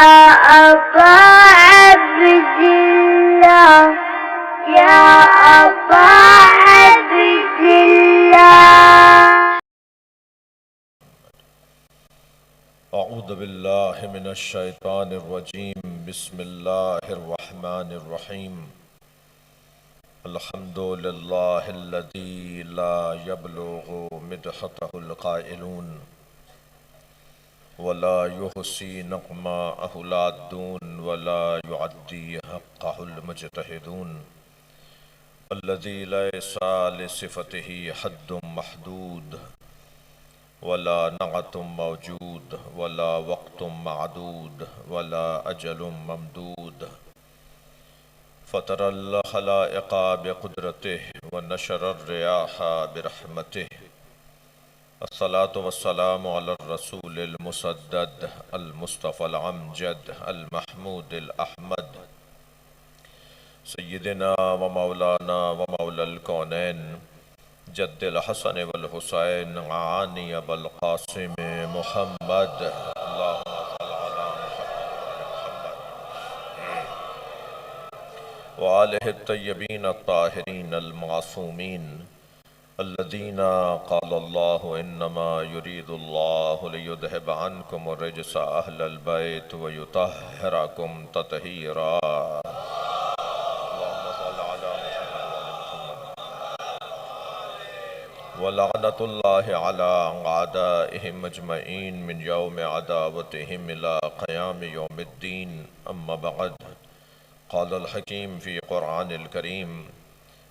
أبا عبد الله يا أبا عبد الله. اعوذ باللہ من الشیطان الرجیم بسم اللہ الرحمن الرحیم الحمد للہ الذی لا یبلغ مدحتہ القائلون ولا یحصی نقماءہ العادون ولا یعدی حقہ المجتہدون الذی لیس لصفتہ حد محدود ولا نعت موجود ولا وقت معدود ولا اجل ممدود فطر الخلائق بقدرته ونشر الرياح برحمته الصلاة والسلام على الرسول المسدد المصطفى العمجد المحمود الأحمد سيدنا ومولانا ومولى الكونين جد الحسن والحسين عاني بالقاسم محمد اللهم صل على محمد وآله الطيبين الطاهرين المعصومين الذين قال الله إنما يريد الله ليذهب عنكم الرجس أهل البيت ويطهركم تطهيرا وَلَعْنَةُ اللَّهِ عَلَىٰ أَعْدَائِهِمْ أَجْمَعِينَ مِنْ يَوْمِ عَدَاوَتِهِمْ إِلَىٰ قِيَامِ يَوْمِ الدِّينِ أَمَّا بَعْدُ قَالَ الْحَكِيمُ فِي قُرْآنِ الْكَرِيمِ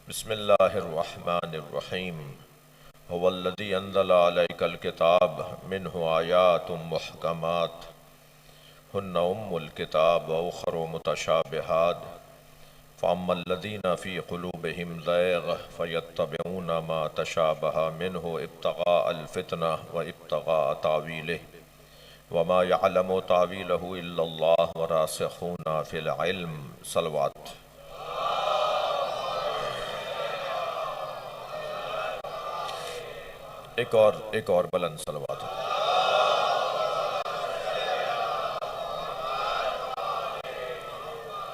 بسم الله الرحمن الرحيم هو الذي أنزل عليك الكتاب منه آيات محكمات هن أم الكتاب وأخر متشابهات فأما الذين في قلوبهم زيغ فيتبعون ما تشابه منه ابتغاء الفتنة وابتغاء تأويله وما يعلم تأويله إلا الله وراسخون في العلم صلوات. ایک اور بلند صلوات.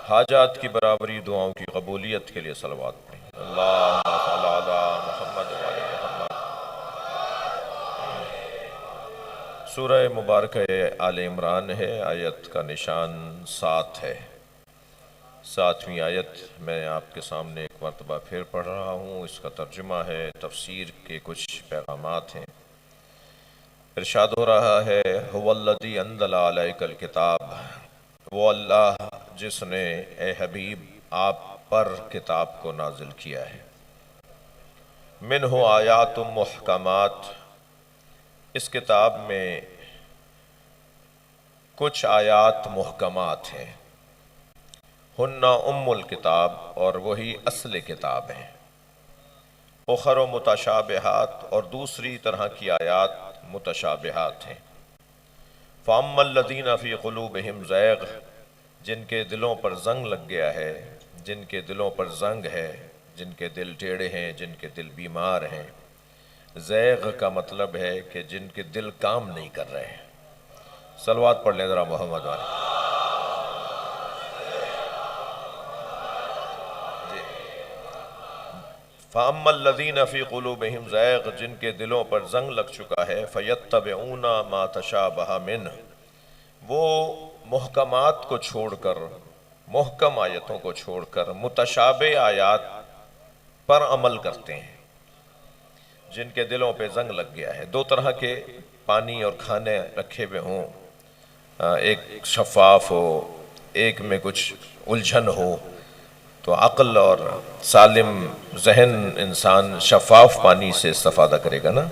حاجات کی برابری دعاؤں کی قبولیت کے لیے صلوات پڑھیں. اللہم صلی علی محمد وعلی محمد. سورہ مبارکہ آل عمران ہے، آیت کا نشان 7 ہے. 7ویں آیت میں آپ کے سامنے ایک مرتبہ پھر پڑھ رہا ہوں. اس کا ترجمہ ہے، تفسیر کے کچھ پیغامات ہیں. ارشاد ہو رہا ہے هو الذی انزل علیک الکتاب، وہ اللہ جس نے اے حبیب آپ پر کتاب کو نازل کیا ہے. منہ آیات محکمات، اس کتاب میں کچھ آیات محکمات ہیں. ہن ام الکتاب، اور وہی اصل کتاب ہیں. اخر متشابہات، اور دوسری طرح کی آیات متشابہات ہیں. فَأَمَّا الَّذِينَ فِي قُلُوبِهِمْ زَيْغٌ، جن کے دلوں پر زنگ لگ گیا ہے، جن کے دلوں پر زنگ ہے، جن کے دل ٹیڑھے ہیں، جن کے دل بیمار ہیں. زیغ کا مطلب ہے کہ جن کے دل کام نہیں کر رہے ہیں. صلوات پڑھ لیں ذرا محمد والے. فَأَمَّا الَّذِينَ فِي قُلُوبِهِمْ زَيْغٌ، جن کے دلوں پر زنگ لگ چکا ہے، فَيَتَّبِعُونَ مَا تَشَابَهَ مِنْهُ، وہ محکمات کو چھوڑ کر، محکم آیتوں کو چھوڑ کر متشابہ آیات پر عمل کرتے ہیں. جن کے دلوں پہ زنگ لگ گیا ہے. 2 طرح کے پانی اور کھانے رکھے ہوئے ہوں، ایک شفاف ہو، ایک میں کچھ الجھن ہو، تو عقل اور سالم ذہن انسان شفاف پانی سے استفادہ کرے گا نا.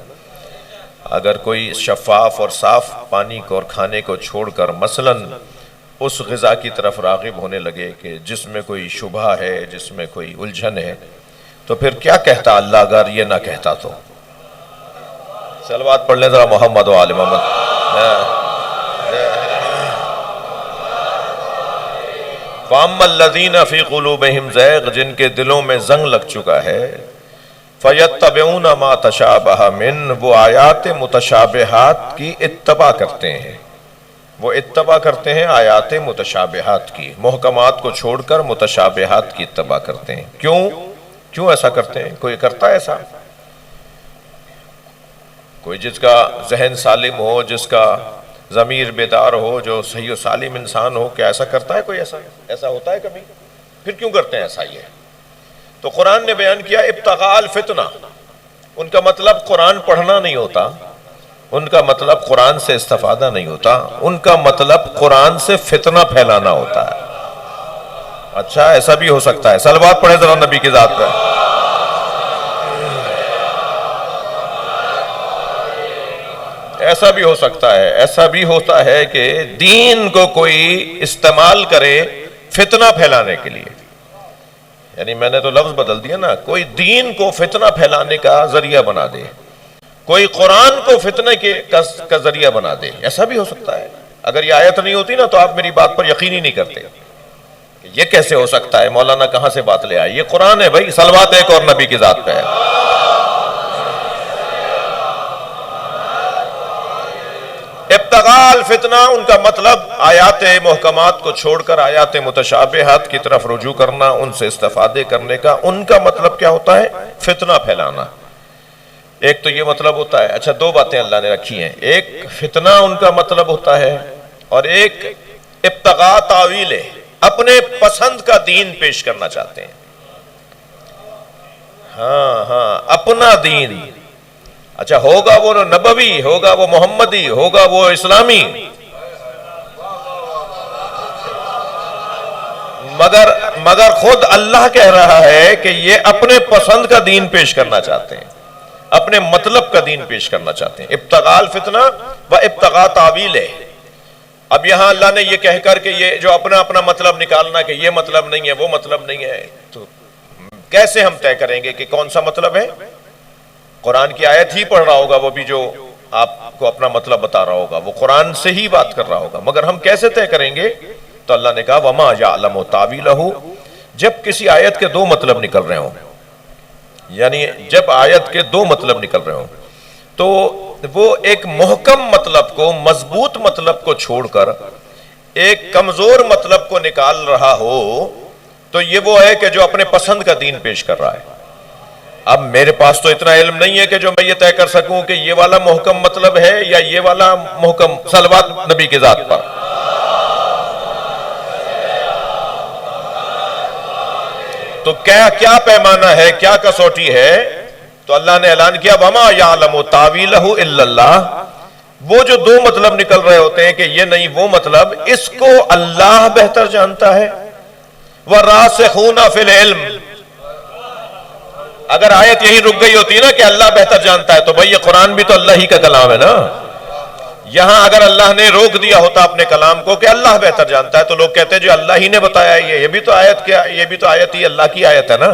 اگر کوئی شفاف اور صاف پانی کو اور کھانے کو چھوڑ کر مثلاً اس غذا کی طرف راغب ہونے لگے کہ جس میں کوئی شبہ ہے، جس میں کوئی الجھن ہے، تو پھر کیا کہتا اللہ اگر یہ نہ کہتا تو. صلوات پڑھ لیں ذرا محمد و آل محمد. فَأَمَّا الَّذِينَ فِي قُلُوبِهِمْ زَيْغٌ، جن کے دلوں میں زنگ لگ چکا ہے، فَيَتَّبِعُونَ مَا تَشَابَهَ مِنْهُ، وہ آیات متشابہات کی اتباع کرتے ہیں، وہ اتباع کرتے ہیں آیات متشابہات کی، محکمات کو چھوڑ کر متشابہات کی اتباع کرتے ہیں۔ کیوں ایسا کرتے ہیں؟ کوئی کرتا ہے ایسا؟ کوئی جس کا ذہن سالم ہو، جس کا ضمیر بیدار ہو، جو صحیح و سالم انسان ہو، کیا ایسا کرتا ہے کوئی؟ ایسا ہوتا ہے کبھی؟ پھر کیوں کرتے ہیں ایسا؟ یہ تو قرآن نے بیان کیا ابتغاء الفتنہ، ان کا مطلب قرآن پڑھنا نہیں ہوتا، ان کا مطلب قرآن سے استفادہ نہیں ہوتا، ان کا مطلب قرآن سے فتنہ پھیلانا ہوتا ہے۔ اچھا ایسا بھی ہو سکتا ہے؟ صلوات پڑھیں ذرا نبی کی ذات پہ۔ ایسا بھی ہو سکتا ہے، ایسا بھی ہوتا ہے کہ دین کو کوئی استعمال کرے فتنہ پھیلانے کے لیے، یعنی میں نے تو لفظ بدل دیا نا، کوئی دین کو فتنہ پھیلانے کا ذریعہ بنا دے، کوئی قرآن کو فتنہ کا ذریعہ بنا دے، ایسا بھی ہو سکتا ہے۔ اگر یہ آیت نہیں ہوتی نا تو آپ میری بات پر یقین ہی نہیں کرتے، یہ کیسے ہو سکتا ہے؟ مولانا کہاں سے بات لے آئے؟ یہ قرآن ہے بھائی، صلوات ایک اور نبی کی ذات پہ ہے۔ ابتغاء الفتنہ، ان کا مطلب آیات محکمات کو چھوڑ کر آیات متشابہات کی طرف رجوع کرنا، ان سے استفادے کرنے کا، ان کا مطلب کیا ہوتا ہے؟ فتنہ پھیلانا۔ ایک تو یہ مطلب ہوتا ہے، اچھا دو باتیں اللہ نے رکھی ہیں، ایک فتنہ ان کا مطلب ہوتا ہے، اور ایک ابتغاء تاویل ہے، اپنے پسند کا دین پیش کرنا چاہتے ہیں۔ ہاں اپنا دین، اچھا ہوگا وہ نبوی، ہوگا وہ محمدی، ہوگا وہ اسلامی، مگر خود اللہ کہہ رہا ہے کہ یہ اپنے پسند کا دین پیش کرنا چاہتے ہیں، اپنے مطلب کا دین پیش کرنا چاہتے ہیں۔ ابتغاء الفتنہ و ابتغاء تاویل ہے۔ اب یہاں اللہ نے یہ کہہ کر کہ یہ جو اپنا مطلب نکالنا کہ یہ مطلب نہیں ہے وہ مطلب نہیں ہے، تو کیسے ہم طے کریں گے کہ کون سا مطلب ہے؟ قرآن کی آیت ہی پڑھ رہا ہوگا وہ بھی، جو آپ کو اپنا مطلب بتا رہا ہوگا، وہ قرآن سے ہی بات کر رہا ہوگا، مگر ہم کیسے طے کریں گے؟ تو اللہ نے کہا وَمَا يَعْلَمُ تَعْوِيلَهُ، جب کسی آیت کے دو مطلب نکل رہے ہوں، یعنی جب آیت کے دو مطلب نکل رہے ہوں تو وہ ایک محکم مطلب کو، مضبوط مطلب کو چھوڑ کر ایک کمزور مطلب کو نکال رہا ہو، تو یہ وہ ہے کہ جو اپنے پسند کا دین پیش کر رہا ہے۔ اب میرے پاس تو اتنا علم نہیں ہے کہ جو میں یہ طے کر سکوں کہ یہ والا محکم مطلب ہے یا یہ والا محکم۔ صلوات نبی کی ذات پر۔ تو کیا پیمانہ ہے، کیا کسوٹی ہے؟ تو اللہ نے اعلان کیا وَمَا يَعْلَمُ تَعْوِيلَهُ إِلَّا اللَّهُ، وہ جو دو مطلب نکل رہے ہوتے ہیں کہ یہ نہیں وہ مطلب، اس کو اللہ بہتر جانتا ہے۔ وَالرَّاسِخُونَ فِي الْعِلْمِ، اگر آیت یہی رک گئی ہوتی نا کہ اللہ بہتر جانتا ہے، تو بھئی یہ قرآن بھی تو اللہ ہی کا کلام ہے نا۔ یہاں اگر اللہ نے روک دیا ہوتا اپنے کلام کو کہ اللہ بہتر جانتا ہے، تو لوگ کہتے ہیں جو اللہ ہی نے بتایا یہ بھی تو آیت ہی اللہ کی آیت ہے نا۔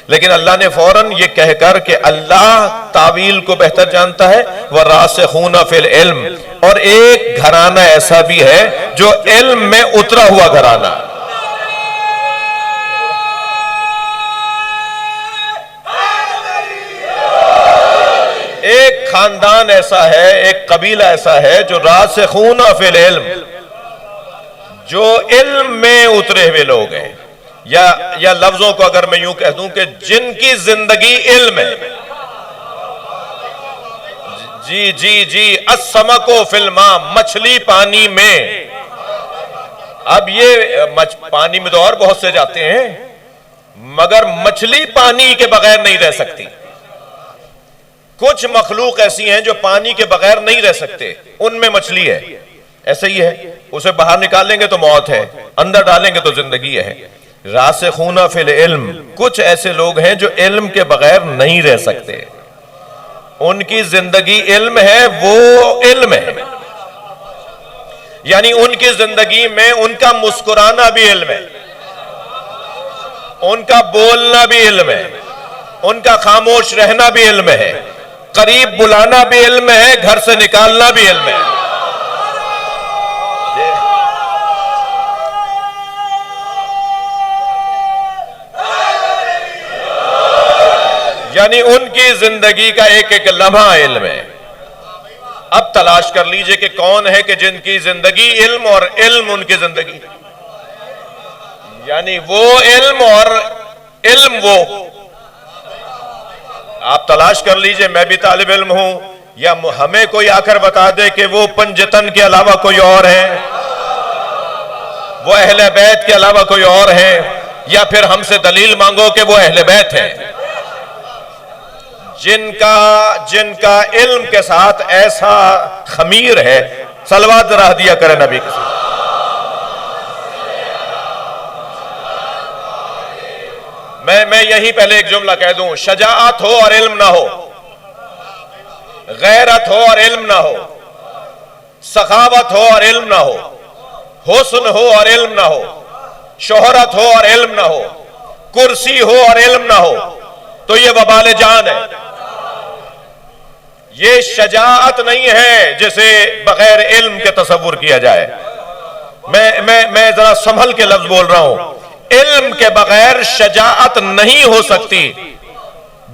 لیکن اللہ نے فوراً یہ کہہ کر کہ اللہ تعویل کو بہتر جانتا ہے، وَرَاسِخُونَ فِي الْعِلْمِ، اور ایک گھرانہ ایسا بھی ہے جو علم میں اترا ہوا گھرانہ۔ ایک خاندان ایسا ہے، ایک قبیلہ ایسا ہے جو راسخون فی العلم، جو علم میں اترے ہوئے لوگ ہیں، یا لفظوں کو اگر میں یوں کہہ دوں کہ جن کی زندگی علم ہے۔ جی السمک فی الماء، مچھلی پانی میں۔ اب یہ پانی میں تو اور بہت سے جاتے ہیں، مگر مچھلی پانی کے بغیر نہیں رہ سکتی۔ کچھ مخلوق ایسی ہیں جو پانی کے بغیر نہیں رہ سکتے، ان میں مچھلی ہے۔ ایسا ہی ہے، اسے باہر نکالیں گے تو موت ہے، اندر ڈالیں گے تو زندگی ہے۔ راسخون فی العلم، کچھ ایسے لوگ ہیں جو علم کے بغیر نہیں رہ سکتے، ان کی زندگی علم ہے، وہ علم ہے، یعنی ان کی زندگی میں ان کا مسکرانا بھی علم ہے، ان کا بولنا بھی علم ہے، ان کا خاموش رہنا بھی علم ہے، قریب بلانا بھی علم ہے، گھر سے نکالنا بھی علم ہے۔ یعنی ان کی زندگی کا ایک ایک لمحہ علم ہے۔ اب تلاش کر لیجئے کہ کون ہے کہ جن کی زندگی علم اور علم ان کی زندگی، یعنی وہ علم اور علم وہ۔ آپ تلاش کر لیجئے، میں بھی طالب علم ہوں، یا ہمیں کوئی آ کر بتا دے کہ وہ پنجتن کے علاوہ کوئی اور ہے، وہ اہل بیت کے علاوہ کوئی اور ہے، یا پھر ہم سے دلیل مانگو کہ وہ اہل بیت ہیں جن کا علم کے ساتھ ایسا خمیر ہے۔ صلوات راہ دیا کرے نبی کے ساتھ۔ میں یہی پہلے ایک جملہ کہہ دوں، شجاعت ہو اور علم نہ ہو، غیرت ہو اور علم نہ ہو، سخاوت ہو اور علم نہ ہو، حسن ہو اور علم نہ ہو، شہرت ہو اور علم نہ ہو، کرسی ہو اور علم نہ ہو، تو یہ وبال جان ہے۔ یہ شجاعت نہیں ہے جسے بغیر علم کے تصور کیا جائے۔ میں ذرا سنبھل کے لفظ بول رہا ہوں، علم کے بغیر شجاعت نہیں ہو سکتی۔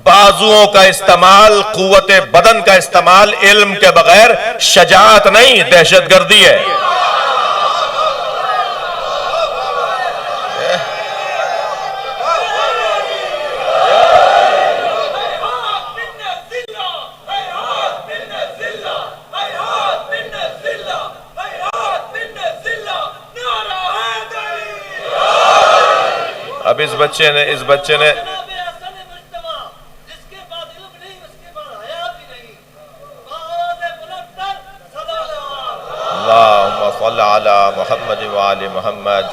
بازوؤں کا استعمال، قوت بدن کا استعمال علم کے بغیر شجاعت نہیں، دہشت گردی ہے۔ اب اس بچے نے اللہم صلی علی محمد وآل محمد،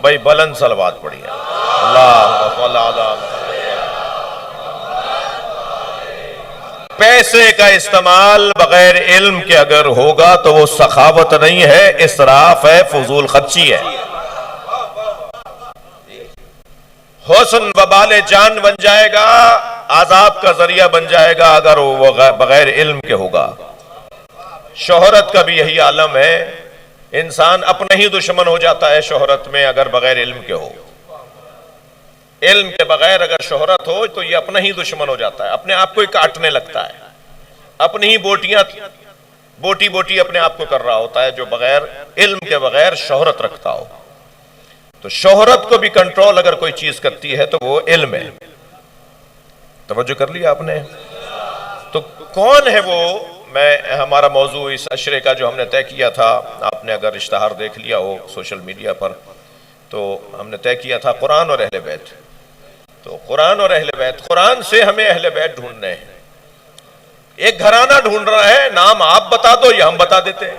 بھائی بلند صلوات پڑھی ہے۔ اللہم صلی علی پیسے کا استعمال بغیر علم کے اگر ہوگا تو وہ سخاوت نہیں ہے، اسراف ہے، فضول خرچی ہے۔ حسن وبال جان بن جائے گا، عذاب کا ذریعہ بن جائے گا اگر وہ بغیر علم کے ہوگا۔ شہرت کا بھی یہی عالم ہے، انسان اپنا ہی دشمن ہو جاتا ہے شہرت میں اگر بغیر علم کے ہو۔ علم کے بغیر اگر شہرت ہو تو یہ اپنا ہی دشمن ہو جاتا ہے، اپنے آپ کو ہی کاٹنے لگتا ہے، اپنی ہی بوٹی اپنے آپ کو کر رہا ہوتا ہے جو بغیر علم کے بغیر شہرت رکھتا ہو۔ تو شہرت کو بھی کنٹرول اگر کوئی چیز کرتی ہے تو وہ علم ہے۔ توجہ کر لیا آپ نے؟ تو کون ہے وہ؟ ہمارا موضوع اس عشرے کا جو ہم نے طے کیا تھا، آپ نے اگر اشتہار دیکھ لیا ہو سوشل میڈیا پر، تو ہم نے طے کیا تھا قرآن اور اہل بیت۔ تو قرآن اور اہل بیت، قرآن سے ہمیں اہل بیت ڈھونڈنے ہیں۔ ایک گھرانہ ڈھونڈ رہا ہے، نام آپ بتا دو یا ہم بتا دیتے ہیں۔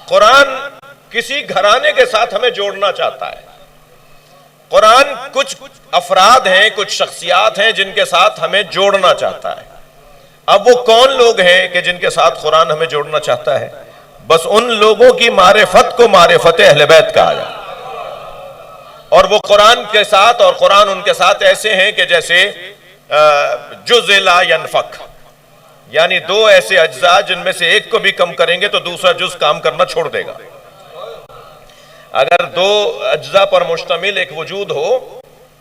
قرآن کسی گھرانے کے ساتھ ہمیں جوڑنا چاہتا ہے۔ قرآن کچھ افراد ہیں، کچھ شخصیات ہیں جن کے ساتھ ہمیں جوڑنا چاہتا ہے۔ اب وہ کون لوگ ہیں کہ جن کے ساتھ قرآن ہمیں جوڑنا چاہتا ہے؟ بس ان لوگوں کی معرفت کو معرفت اہل بیت کہا جائے۔ اور وہ قرآن کے ساتھ اور قرآن ان کے ساتھ ایسے ہیں کہ جیسے جزء لا ینفک، یعنی دو ایسے اجزاء جن میں سے ایک کو بھی کم کریں گے تو دوسرا جز کام کرنا چھوڑ دے گا۔ اگر دو اجزاء پر مشتمل ایک وجود ہو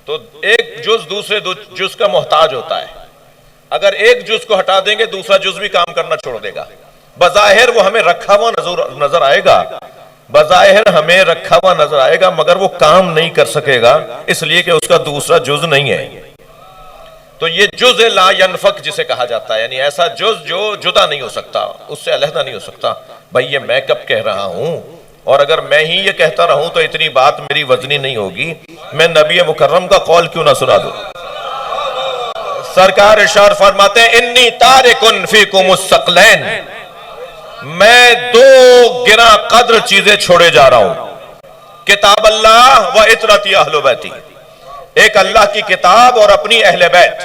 تو ایک جز دوسرے جز کا محتاج ہوتا ہے، اگر ایک جز کو ہٹا دیں گے دوسرا جز بھی کام کرنا چھوڑ دے گا۔ بظاہر وہ ہمیں رکھا ہوا نظر آئے گا، بظاہر ہمیں رکھا ہوا نظر آئے گا، مگر وہ کام نہیں کر سکے گا اس لیے کہ اس کا دوسرا جز نہیں ہے۔ تو یہ جزء لا ینفک جسے کہا جاتا ہے، یعنی ایسا جز جو جدا نہیں ہو سکتا، اس سے علیحدہ نہیں ہو سکتا۔ بھائی یہ میں کب کہہ رہا ہوں، اور اگر میں ہی یہ کہتا رہوں تو اتنی بات میری وزنی نہیں ہوگی، میں نبی مکرم کا قول کیوں نہ سنا دوں؟ سرکار ارشاد فرماتے ہیں انی تارکن فیکم الثقلین، میں دو گراں قدر چیزیں چھوڑے جا رہا ہوں، کتاب اللہ و اطرتی اہل بیتی، ایک اللہ کی کتاب اور اپنی اہل بیت۔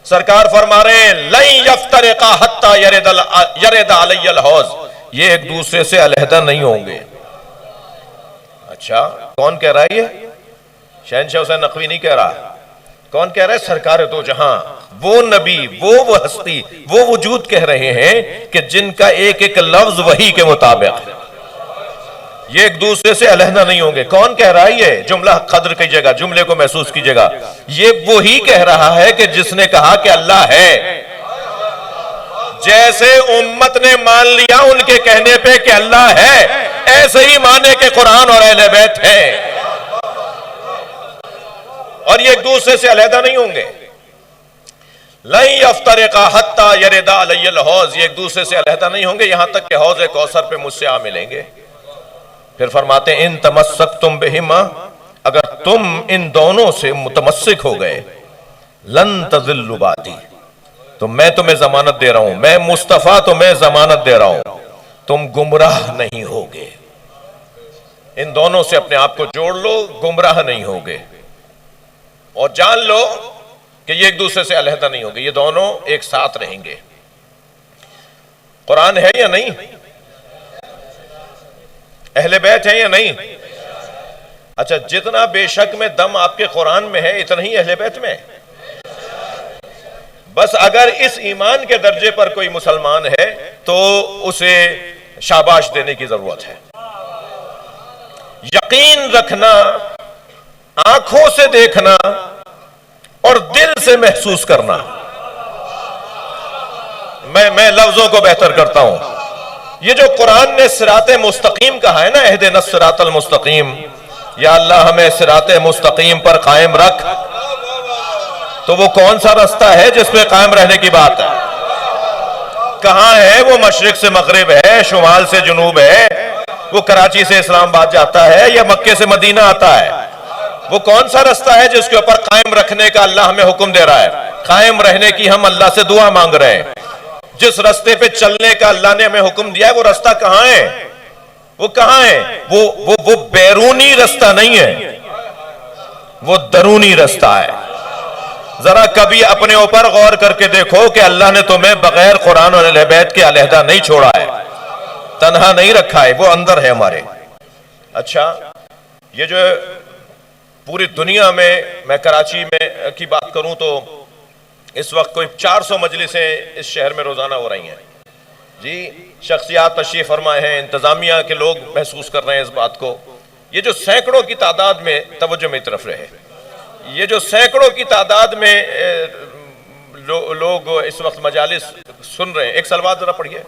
سرکار فرما رہے ہیں لن یفترقا حتی یرد علی الحوض، یہ ایک دوسرے سے علیحدہ نہیں ہوں گے۔ اچھا کون کہہ رہا ہے؟ یہ شہنشاہ حسین نقوی نہیں کہہ رہا، کون کہہ رہا ہے؟ سرکار دو جہاں، وہ نبی، وہ ہستی، وہ وجود کہہ رہے ہیں کہ جن کا ایک ایک لفظ وحی کے مطابق، یہ ایک دوسرے سے علیحدہ نہیں ہوں گے۔ کون کہہ رہا ہے؟ یہ جملہ قدر کیجئے گا، جملے کو محسوس کیجئے گا، یہ وہی کہہ رہا ہے کہ جس نے کہا کہ اللہ ہے، جیسے امت نے مان لیا ان کے کہنے پہ کہ اللہ ہے، ایسے ہی مانے کہ قرآن اور اہل بیت ہیں، اور یہ ایک دوسرے سے علیحدہ نہیں ہوں گے۔ لَن يَفْتَرِقَا حَتَّى يَرِدَ عَلَيَّ الْحَوْض، یہ ایک دوسرے سے علیحدہ نہیں ہوں گے یہاں تک کہ حوض کوثر پہ مجھ سے آ ملیں گے۔ پھر فرماتے ہیں ان تمسکتم بہما، اگر تم ان دونوں سے متمسک ہو گئے، لن تضلوا بعدی، تو میں تمہیں ضمانت دے رہا ہوں، میں مصطفیٰ تمہیں ضمانت دے رہا ہوں، تم گمراہ نہیں ہوگے۔ ان دونوں سے اپنے آپ کو جوڑ لو، گمراہ نہیں ہوگے، اور جان لو کہ یہ ایک دوسرے سے علیحدہ نہیں ہوگے، یہ دونوں ایک ساتھ رہیں گے۔ قرآن ہے یا نہیں؟ اہل بیت ہیں یا نہیں؟ اچھا، جتنا بے شک میں دم آپ کے قرآن میں ہے اتنا ہی اہل بیت میں ہے۔ بس اگر اس ایمان کے درجے پر کوئی مسلمان ہے تو اسے شاباش دینے کی ضرورت ہے۔ یقین رکھنا، آنکھوں سے دیکھنا اور دل سے محسوس کرنا، میں لفظوں کو بہتر کرتا ہوں۔ یہ جو قرآن نے صراط مستقیم کہا ہے نا، اہدنا الصراط المستقیم، یا اللہ ہمیں صراط مستقیم پر قائم رکھ، تو وہ کون سا رستہ ہے جس پہ قائم رہنے کی بات ہے؟ کہاں ہے وہ؟ مشرق سے مغرب ہے، شمال سے جنوب ہے، وہ کراچی سے اسلام آباد جاتا ہے یا مکے سے مدینہ آتا ہے؟ وہ کون سا رستہ ہے جس کے اوپر قائم رکھنے کا اللہ ہمیں حکم دے رہا ہے؟ قائم رہنے کی ہم اللہ سے دعا مانگ رہے ہیں۔ جس رستے پہ چلنے کا اللہ نے ہمیں حکم دیا ہے وہ رستہ کہاں ہے؟ وہ کہاں ہے؟ وہ بیرونی رستہ نہیں ہے، وہ درونی رستہ ہے۔ ذرا کبھی اپنے اوپر غور کر کے دیکھو کہ اللہ نے تمہیں بغیر قرآن اور اہل بیت کے علیحدہ نہیں چھوڑا ہے، تنہا نہیں رکھا ہے، وہ اندر ہے ہمارے۔ اچھا، یہ جو پوری دنیا میں کراچی میں کی بات کروں تو اس وقت کوئی 400 مجلسیں اس شہر میں روزانہ ہو رہی ہیں جی، شخصیات تشریف فرمائے ہیں، انتظامیہ کے لوگ محسوس کر رہے ہیں اس بات کو۔ یہ جو سینکڑوں کی تعداد میں، توجہ میری طرف رہے، یہ جو سینکڑوں کی تعداد میں لوگ اس وقت مجالس سن رہے ہیں، ایک صلوات ذرا پڑھیے۔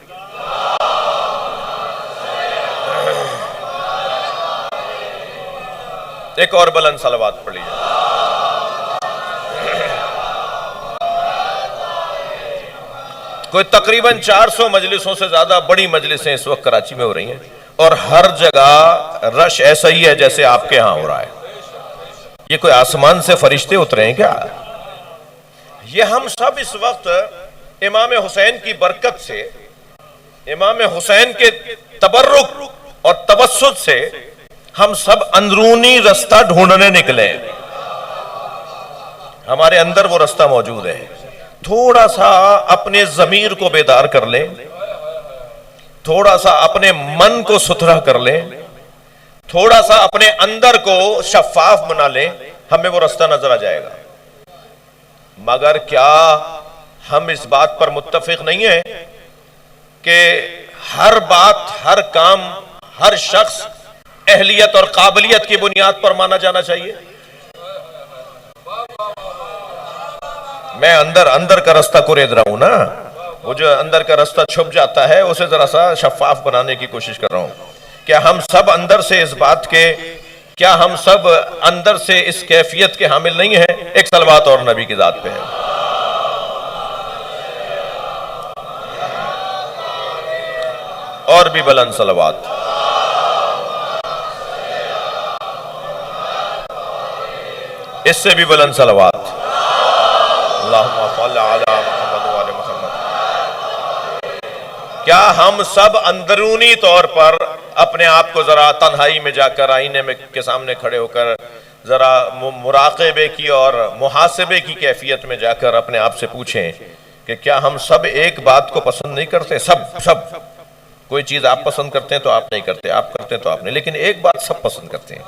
ایک اور بلند صلوات پڑھ لیجیے۔ کوئی تقریباً 400 مجلسوں سے زیادہ بڑی مجلسیں اس وقت کراچی میں ہو رہی ہیں، اور ہر جگہ رش ایسا ہی ہے جیسے آپ کے ہاں ہو رہا ہے۔ یہ کوئی آسمان سے فرشتے اترے ہیں کیا؟ یہ ہم سب اس وقت امام حسین کی برکت سے، امام حسین کے تبرک اور توسط سے ہم سب اندرونی رستہ ڈھونڈنے نکلے ہیں۔ ہمارے اندر وہ رستہ موجود ہے۔ تھوڑا سا اپنے ضمیر کو بیدار کر لیں، تھوڑا سا اپنے من کو ستھرا کر لیں، تھوڑا سا اپنے اندر کو شفاف بنا لیں، ہمیں وہ رستہ نظر آ جائے گا۔ مگر کیا ہم اس بات پر متفق نہیں ہیں کہ ہر بات، ہر کام، ہر شخص اہلیت اور قابلیت کی بنیاد پر مانا جانا چاہیے؟ میں اندر کا رستہ کو ریز رہا ہوں نا، وہ جو اندر کا رستہ چھپ جاتا ہے اسے ذرا سا شفاف بنانے کی کوشش کر رہا ہوں۔ کیا ہم سب اندر سے اس بات کے، کیا ہم سب اندر سے اس کیفیت کے حامل نہیں ہیں؟ ایک صلوات اور نبی کی ذات پہ ہے۔ اور بھی بلند صلوات۔ اس سے بھی بلند صلوات۔ اللہم صل علی محمد و آل محمد۔ کیا ہم سب اندرونی طور پر اپنے آپ کو ذرا تنہائی میں جا کر آئینے کے سامنے کھڑے ہو کر ذرا مراقبے کی اور محاسبے کی کیفیت میں جا کر اپنے آپ سے پوچھیں کہ کیا ہم سب ایک بات کو پسند نہیں کرتے؟ سب کوئی چیز آپ پسند کرتے ہیں تو آپ نہیں کرتے، آپ کرتے ہیں تو آپ نہیں، لیکن ایک بات سب پسند کرتے ہیں،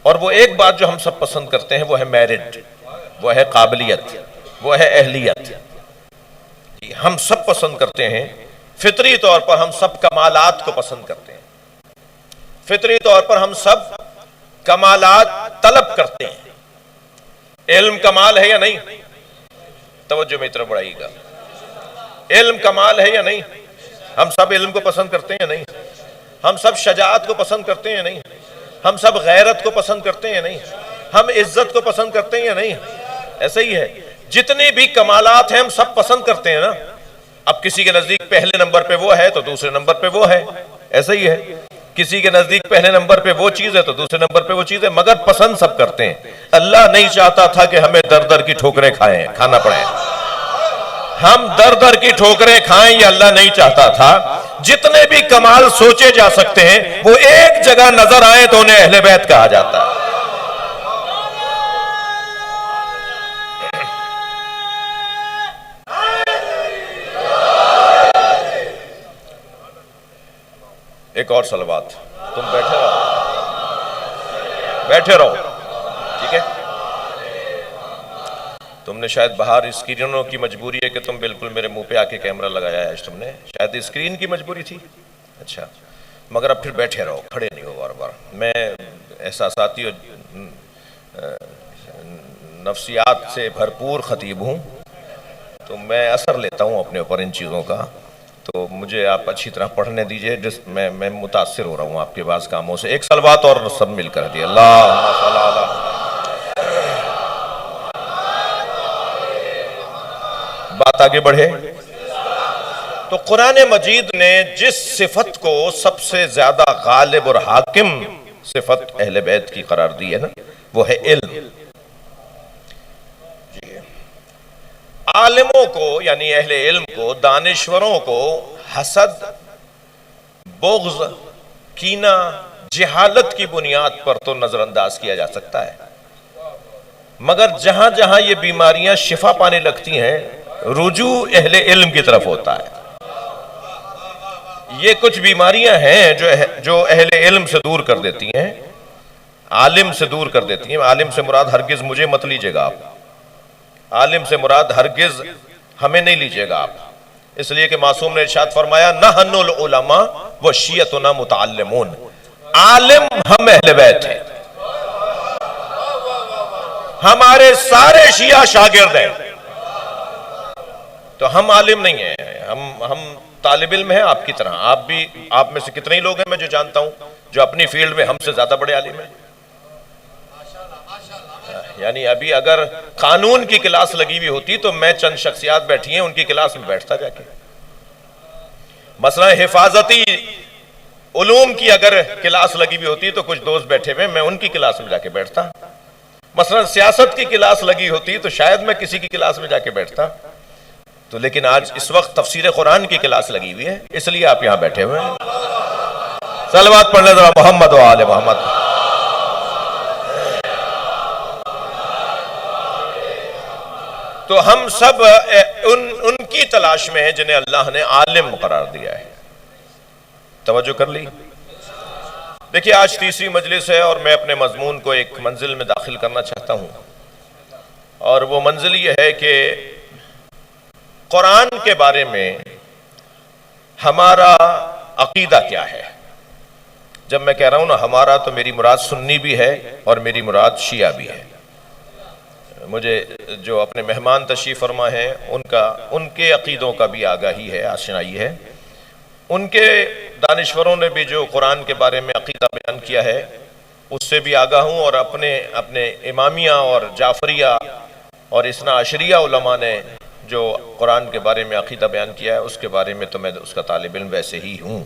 اور وہ ایک بات جو ہم سب پسند کرتے ہیں وہ ہے میرٹ، وہ ہے قابلیت، وہ ہے اہلیت۔ ہم سب پسند کرتے ہیں، فطری طور پر ہم سب کمالات کو پسند کرتے ہیں، فطری طور پر ہم سب کمالات طلب کرتے ہیں۔ علم کمال ہے یا نہیں؟ توجہ میری طرف بڑھائیے گا۔ علم کمال ہے یا نہیں؟ ہم سب علم کو پسند کرتے ہیں یا نہیں؟ ہم سب شجاعت کو پسند کرتے ہیں یا نہیں؟ ہم سب غیرت کو پسند کرتے ہیں یا نہیں؟ ہم عزت کو پسند کرتے ہیں یا نہیں؟ ایسا ہی ہے، جتنے بھی کمالات ہیں ہم سب پسند کرتے ہیں نا۔ اب کسی کے نزدیک پہلے نمبر پہ وہ ہے تو دوسرے نمبر پہ وہ ہے، ایسا ہی ہے، کسی کے نزدیک پہلے نمبر پہ وہ چیز ہے تو دوسرے نمبر پہ وہ چیز ہے، مگر پسند سب کرتے ہیں۔ اللہ نہیں چاہتا تھا کہ ہمیں در در کی ٹھوکریں کھانا پڑے، ہم در در کی ٹھوکریں کھائیں، یہ اللہ نہیں چاہتا تھا۔ جتنے بھی کمال سوچے جا سکتے ہیں وہ ایک جگہ نظر آئے تو انہیں اہل بیت کہا جاتا ہے۔ ایک اور صلوات، تم بیٹھے رہو، ٹھیک ہے؟ تم نے شاید باہر اسکرینوں کی مجبوری ہے کہ تم بالکل میرے منہ پہ آ کے کیمرہ لگایا ہے، تم نے شاید اسکرین کی مجبوری تھی، اچھا، مگر اب پھر بیٹھے رہو، کھڑے نہیں ہو بار بار۔ میں احساساتی اور نفسیات سے بھرپور خطیب ہوں، تو میں اثر لیتا ہوں اپنے اوپر ان چیزوں کا، تو مجھے آپ اچھی طرح پڑھنے دیجئے، میں متاثر ہو رہا ہوں آپ کے بعض کاموں سے۔ ایک صلوات اور سب مل کر دیے، اللہم صلی اللہ۔ بات آگے بڑھے تو قرآن مجید نے جس صفت کو سب سے زیادہ غالب اور حاکم صفت اہل بیت کی قرار دی ہے نا، وہ ہے علم۔ عالموں کو یعنی اہل علم کو، دانشوروں کو حسد، بغض، کینہ، جہالت کی بنیاد پر تو نظر انداز کیا جا سکتا ہے، مگر جہاں جہاں یہ بیماریاں شفا پانے لگتی ہیں رجوع اہل علم کی طرف ہوتا ہے۔ یہ کچھ بیماریاں ہیں جو اہل علم سے دور کر دیتی ہیں، عالم سے دور کر دیتی ہیں۔ عالم سے مراد ہرگز مجھے مت لیجئے گا آپ، عالم سے مراد ہرگز ہمیں نہیں لیجئے گا آپ، اس لیے کہ معصوم نے ارشاد فرمایا نحن العلماء وشیعتنا متعلمون، عالم ہم اہل بیت ہیں، ہمارے سارے شیعہ شاگرد ہیں، تو ہم عالم نہیں ہیں، ہم طالب علم ہیں آپ کی طرح۔ آپ میں سے کتنے ہی لوگ ہیں میں جو جانتا ہوں جو اپنی فیلڈ میں ہم سے زیادہ بڑے عالم ہیں؟ یعنی ابھی اگر قانون کی کلاس لگی ہوئی ہوتی تو میں چند شخصیات بیٹھی ہیں ان کی کلاس میں بیٹھتا جا کے، مثلا حفاظتی علوم کی اگر کلاس لگی ہوئی ہوتی تو کچھ دوست بیٹھے ہوئے میں ان کی کلاس میں جا کے بیٹھتا، مثلا سیاست کی کلاس لگی ہوتی تو شاید میں کسی کی کلاس میں جا کے بیٹھتا، تو لیکن آج اس وقت تفسیر قرآن کی کلاس لگی ہوئی ہے اس لیے آپ یہاں بیٹھے ہوئے ہیں۔ صلوات پڑھ لیں ذرا محمد و آل محمد۔ تو ہم سب ان کی تلاش میں ہیں جنہیں اللہ نے عالم قرار دیا ہے۔ توجہ کر لی؟ دیکھیے آج تیسری مجلس ہے اور میں اپنے مضمون کو ایک منزل میں داخل کرنا چاہتا ہوں، اور وہ منزل یہ ہے کہ قرآن کے بارے میں ہمارا عقیدہ کیا ہے۔ جب میں کہہ رہا ہوں نا ہمارا، تو میری مراد سنی بھی ہے اور میری مراد شیعہ بھی ہے۔ مجھے جو اپنے مہمان تشریف فرما ہیں ان کے عقیدوں کا بھی آگاہی ہے، آشنائی ہے، ان کے دانشوروں نے بھی جو قرآن کے بارے میں عقیدہ بیان کیا ہے اس سے بھی آگاہ ہوں، اور اپنے امامیہ اور جعفریہ اور اثنا عشریہ علماء نے جو قرآن کے بارے میں عقیدہ بیان کیا ہے اس کے بارے میں تو میں اس کا طالب علم ویسے ہی ہوں۔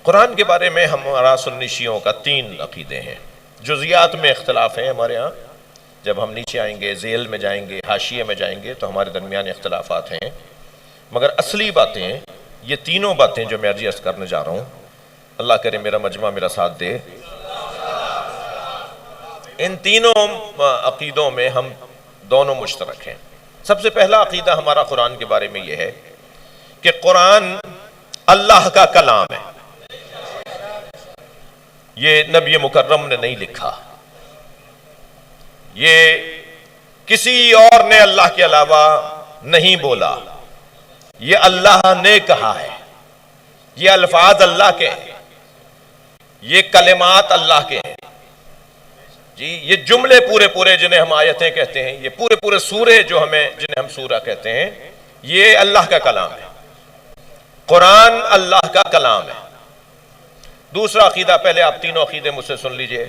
قرآن کے بارے میں ہمارا سنی شیعوں کا 3 عقیدے ہیں، جزیات میں اختلاف ہیں ہمارے ہاں، جب ہم نیچے آئیں گے، ذیل میں جائیں گے، حاشیے میں جائیں گے تو ہمارے درمیان اختلافات ہیں، مگر اصلی باتیں یہ تینوں باتیں جو میں عرض کرنے جا رہا ہوں، اللہ کرے میرا مجمع میرا ساتھ دے، ان تینوں عقیدوں میں ہم دونوں مشترک ہیں۔ سب سے پہلا عقیدہ ہمارا قرآن کے بارے میں یہ ہے کہ قرآن اللہ کا کلام ہے، یہ نبی مکرم نے نہیں لکھا، یہ کسی اور نے اللہ کے علاوہ نہیں بولا، یہ اللہ نے کہا ہے، یہ الفاظ اللہ کے ہیں، یہ کلمات اللہ کے ہیں جی، یہ جملے پورے جنہیں ہم آیتیں کہتے ہیں، یہ پورے سورے جو جنہیں ہم سورہ کہتے ہیں، یہ اللہ کا کلام ہے، قرآن اللہ کا کلام ہے۔ دوسرا عقیدہ، پہلے آپ تینوں عقیدے مجھ سے سن لیجئے،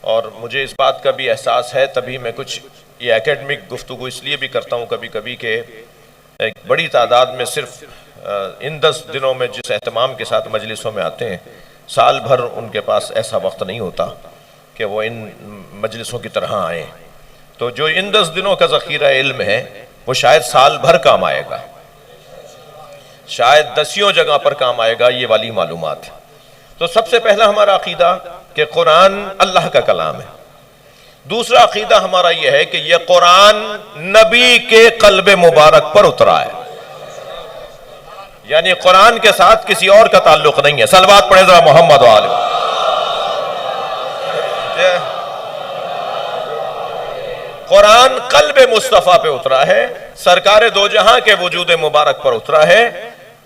اور مجھے اس بات کا بھی احساس ہے، تبھی میں کچھ یہ اکیڈمک گفتگو اس لیے بھی کرتا ہوں کبھی کبھی کہ ایک بڑی تعداد میں صرف ان 10 دنوں میں جس اہتمام کے ساتھ مجلسوں میں آتے ہیں، سال بھر ان کے پاس ایسا وقت نہیں ہوتا کہ وہ ان مجلسوں کی طرح آئیں، تو جو ان 10 دنوں کا ذخیرہ علم ہے وہ شاید سال بھر کام آئے گا، شاید 10 جگہ پر کام آئے گا یہ والی معلومات۔ تو سب سے پہلا ہمارا عقیدہ کہ قرآن اللہ کا کلام ہے۔ دوسرا عقیدہ ہمارا یہ ہے کہ یہ قرآن نبی کے قلب مبارک پر اترا ہے، یعنی قرآن کے ساتھ کسی اور کا تعلق نہیں ہے۔ صلوات پڑھیں ذرا محمد و آلہ۔ قرآن قلب مصطفیٰ پہ اترا ہے، سرکار دو جہاں کے وجود مبارک پر اترا ہے۔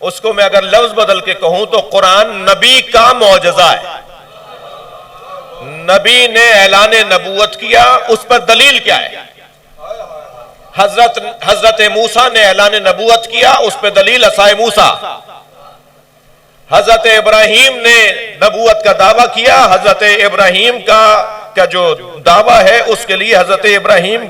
اس کو میں اگر لفظ بدل کے کہوں تو قرآن نبی کا معجزہ ہے۔ نبی نے اعلان نبوت کیا، اس پر دلیل کیا ہے؟ حضرت موسیٰ نے اعلان نبوت کیا، اس پہ دلیل عصائے موسیٰ۔ حضرت ابراہیم نے نبوت کا دعویٰ کیا، حضرت ابراہیم کا جو دعویٰ ہے اس کے لیے حضرت ابراہیم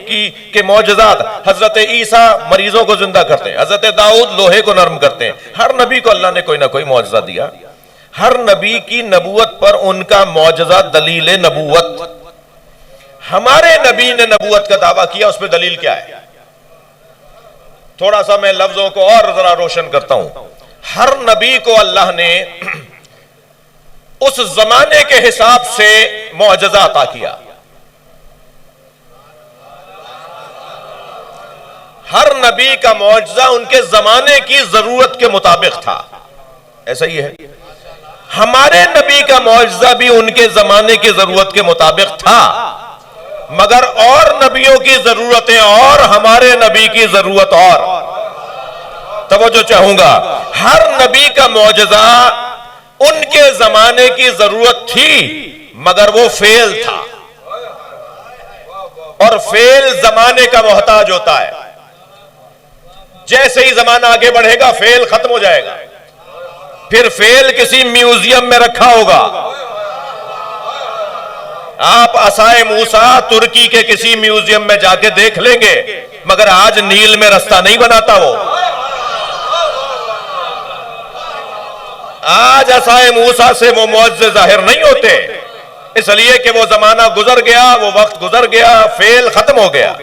کے معجزات۔ حضرت عیسیٰ مریضوں کو زندہ کرتے ہیں، حضرت داؤد لوہے کو نرم کرتے ہیں۔ ہر نبی کو اللہ نے کوئی نہ کوئی معجزہ دیا۔ ہر نبی کی نبوت پر ان کا معجزہ دلیل نبوت۔ ہمارے نبی نے نبوت کا دعویٰ کیا، اس پہ دلیل کیا ہے؟ تھوڑا سا میں لفظوں کو اور ذرا روشن کرتا ہوں۔ ہر نبی کو اللہ نے اس زمانے کے حساب سے معجزہ عطا کیا۔ ہر نبی کا معجزہ ان کے زمانے کی ضرورت کے مطابق تھا، ایسا ہی ہے۔ ہمارے نبی کا معجزہ بھی ان کے زمانے کی ضرورت کے مطابق تھا، مگر اور نبیوں کی ضرورتیں اور ہمارے نبی کی ضرورت اور۔ توجہ چاہوں گا، ہر نبی کا معجزہ ان کے زمانے کی ضرورت تھی، مگر وہ فعل تھا، اور فعل زمانے کا محتاج ہوتا ہے۔ جیسے ہی زمانہ آگے بڑھے گا فعل ختم ہو جائے گا، پھر فعل کسی میوزیم میں رکھا ہوگا۔ آپ عصائے موسیٰ ترکی کے کسی میوزیم میں جا کے دیکھ لیں گے، مگر آج نیل میں رستہ نہیں بناتا وہ۔ آج عصائے موسیٰ سے وہ معجزے ظاہر نہیں ہوتے، اس لیے کہ وہ زمانہ گزر گیا، وہ وقت گزر گیا، فعل ختم ہو گیا۔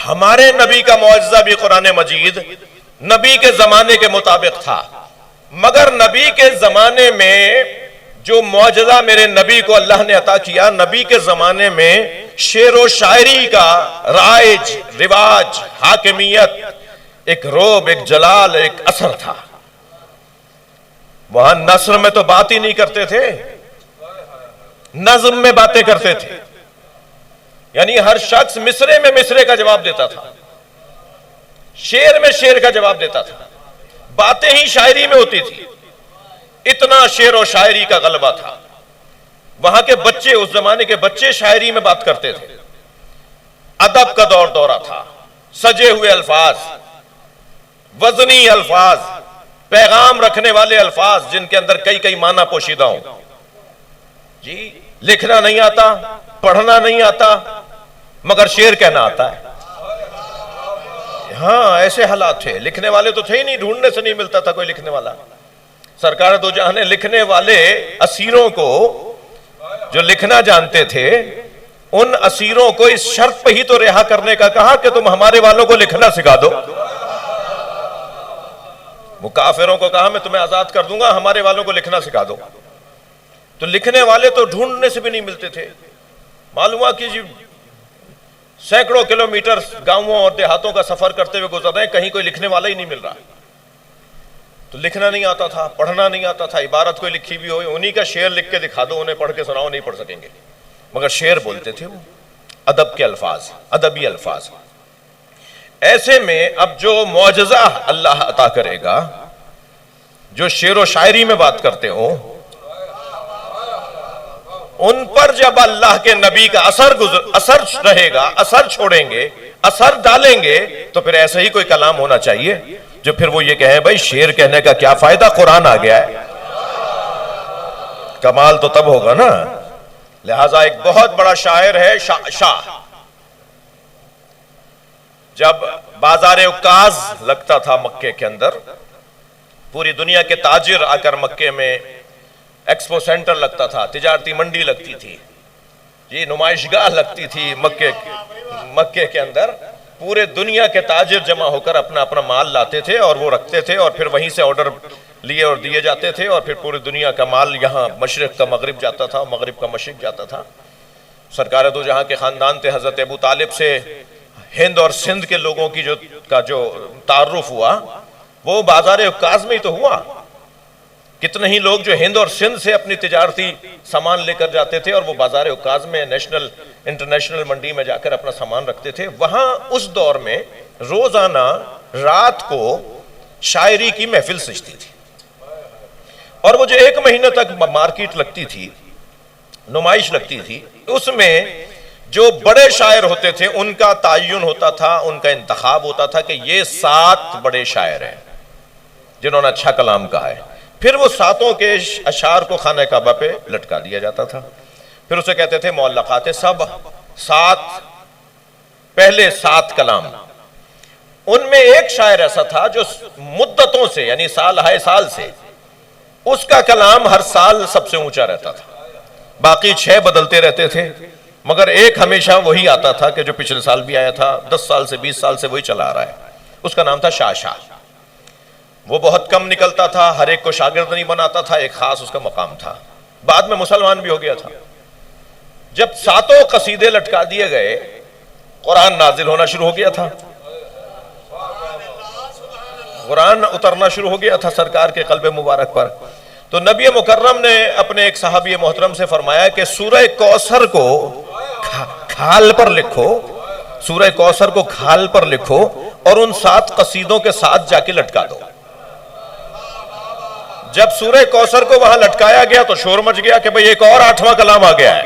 ہمارے نبی کا معجزہ بھی قرآن مجید نبی کے زمانے کے مطابق تھا، مگر نبی کے زمانے میں جو معجزہ میرے نبی کو اللہ نے عطا کیا، نبی کے زمانے میں شعر و شاعری کا رائج، رواج، حاکمیت، ایک روب، ایک جلال، ایک اثر تھا۔ وہاں نثر میں تو بات ہی نہیں کرتے تھے، نظم میں باتیں کرتے تھے، یعنی ہر شخص مصرے میں مصرے کا جواب دیتا تھا، شعر میں شعر کا جواب دیتا تھا، باتیں ہی شاعری میں ہوتی تھی۔ اتنا شعر و شاعری کا غلبہ تھا۔ وہاں کے بچے، اس زمانے کے بچے شاعری میں بات کرتے تھے۔ ادب کا دورہ تھا، سجے ہوئے الفاظ، وزنی الفاظ، پیغام رکھنے والے الفاظ جن کے اندر کئی کئی معنی پوشیدہ ہوں۔ جی لکھنا نہیں آتا، پڑھنا نہیں آتا، مگر شعر کہنا آتا ہے۔ ہاں ایسے حالات تھے، لکھنے والے تو تھے ہی نہیں، ڈھونڈنے سے نہیں ملتا تھا کوئی لکھنے والا۔ سرکار دو جہاں نے لکھنے والے اسیروں کو جو لکھنا جانتے تھے، ان اسیروں کو اس شرط پہ ہی تو رہا کرنے کا کہا کہ تم ہمارے والوں کو لکھنا سکھا دو۔ وہ کافروں کو کہا میں تمہیں آزاد کر دوں گا، ہمارے والوں کو لکھنا سکھا دو۔ تو لکھنے والے تو ڈھونڈنے سے بھی نہیں ملتے تھے۔ معلوم ہوا کہ سینکڑوں کلومیٹر گاؤں اور دیہاتوں کا سفر کرتے ہوئے گزر رہے ہیں، کہیں کوئی لکھنے والا ہی نہیں مل رہا۔ تو لکھنا نہیں آتا تھا، پڑھنا نہیں آتا تھا، عبارت کوئی لکھی بھی ہوئی انہی کا شعر لکھ کے دکھا دو، انہیں پڑھ کے سناؤ، نہیں پڑھ سکیں گے، مگر شعر بولتے تھے وہ، ادب کے الفاظ، ادبی الفاظ۔ ایسے میں اب جو معجزہ اللہ عطا کرے گا، جو شعر و شاعری میں بات کرتے ہوں، ان پر جب اللہ کے نبی کا اثر رہے گا، اثر چھوڑیں گے، اثر ڈالیں گے تو پھر ایسا ہی کوئی کلام ہونا چاہیے جو پھر وہ یہ کہیں بھائی شعر کہنے کا کیا فائدہ، قرآن آ گیا ہے۔ کمال تو تب ہوگا نا۔ لہٰذا ایک بہت بڑا شاعر ہے شاہ، جب بازار عکاظ لگتا تھا مکے کے اندر، پوری دنیا کے تاجر آ کر مکے میں، ایکسپو سینٹر لگتا تھا، تجارتی منڈی لگتی تھی، یہ نمائش گاہ لگتی تھی مکے کے اندر، پورے دنیا کے تاجر جمع ہو کر اپنا اپنا مال لاتے تھے اور وہ رکھتے تھے، اور پھر وہیں سے آرڈر لیے اور دیے جاتے تھے، اور پھر پوری دنیا کا مال یہاں مشرق کا مغرب جاتا تھا، مغرب کا مشرق جاتا تھا۔ سرکار دو جہاں کے خاندان تھے، حضرت ابو طالب سے ہند اور سندھ کے لوگوں کی جو تعارف ہوا وہ بازار عکاظ میں ہی تو ہوا۔ کتنے ہی لوگ جو ہند اور سندھ سے اپنی تجارتی سامان لے کر جاتے تھے اور وہ بازار عکاظ میں نیشنل انٹرنیشنل منڈی میں جا کر اپنا سامان رکھتے تھے۔ وہاں اس دور میں روزانہ رات کو شاعری کی محفل سجتی تھی، اور وہ جو 1 مہینہ تک مارکیٹ لگتی تھی، نمائش لگتی تھی، اس میں جو بڑے شاعر ہوتے تھے ان کا تعین ہوتا تھا، ان کا انتخاب ہوتا تھا کہ یہ 7 بڑے شاعر ہیں جنہوں نے اچھا کلام کہا ہے۔ پھر وہ 7 کے اشعار کو خانہ کعبہ پہ لٹکا دیا جاتا تھا، پھر اسے کہتے تھے معلقات سب، 7 کلام۔ ان میں ایک شاعر ایسا تھا جو مدتوں سے، یعنی سال ہائے سال سے، اس کا کلام ہر سال سب سے اونچا رہتا تھا، باقی 6 بدلتے رہتے تھے، مگر ایک ہمیشہ وہی آتا تھا کہ جو پچھلے سال بھی آیا تھا، 10 سال سے 20 سال سے وہی چلا آ رہا ہے۔ اس کا نام تھا شاہ۔ وہ بہت کم نکلتا تھا، ہر ایک کو شاگرد نہیں بناتا تھا، ایک خاص اس کا مقام تھا، بعد میں مسلمان بھی ہو گیا تھا۔ جب 7 قصیدے لٹکا دیے گئے، قرآن نازل ہونا شروع ہو گیا تھا، قرآن اترنا شروع ہو گیا تھا سرکار کے قلب مبارک پر۔ تو نبی مکرم نے اپنے ایک صحابی محترم سے فرمایا کہ سورہ کوثر کو کھال پر لکھو، سورہ کوثر کو کھال پر لکھو اور ان 7 قصیدوں کے ساتھ جا کے لٹکا دو۔ جب سورہ کوثر کو وہاں لٹکایا گیا تو شور مچ گیا کہ بھئی ایک اور 8واں کلام آ گیا ہے،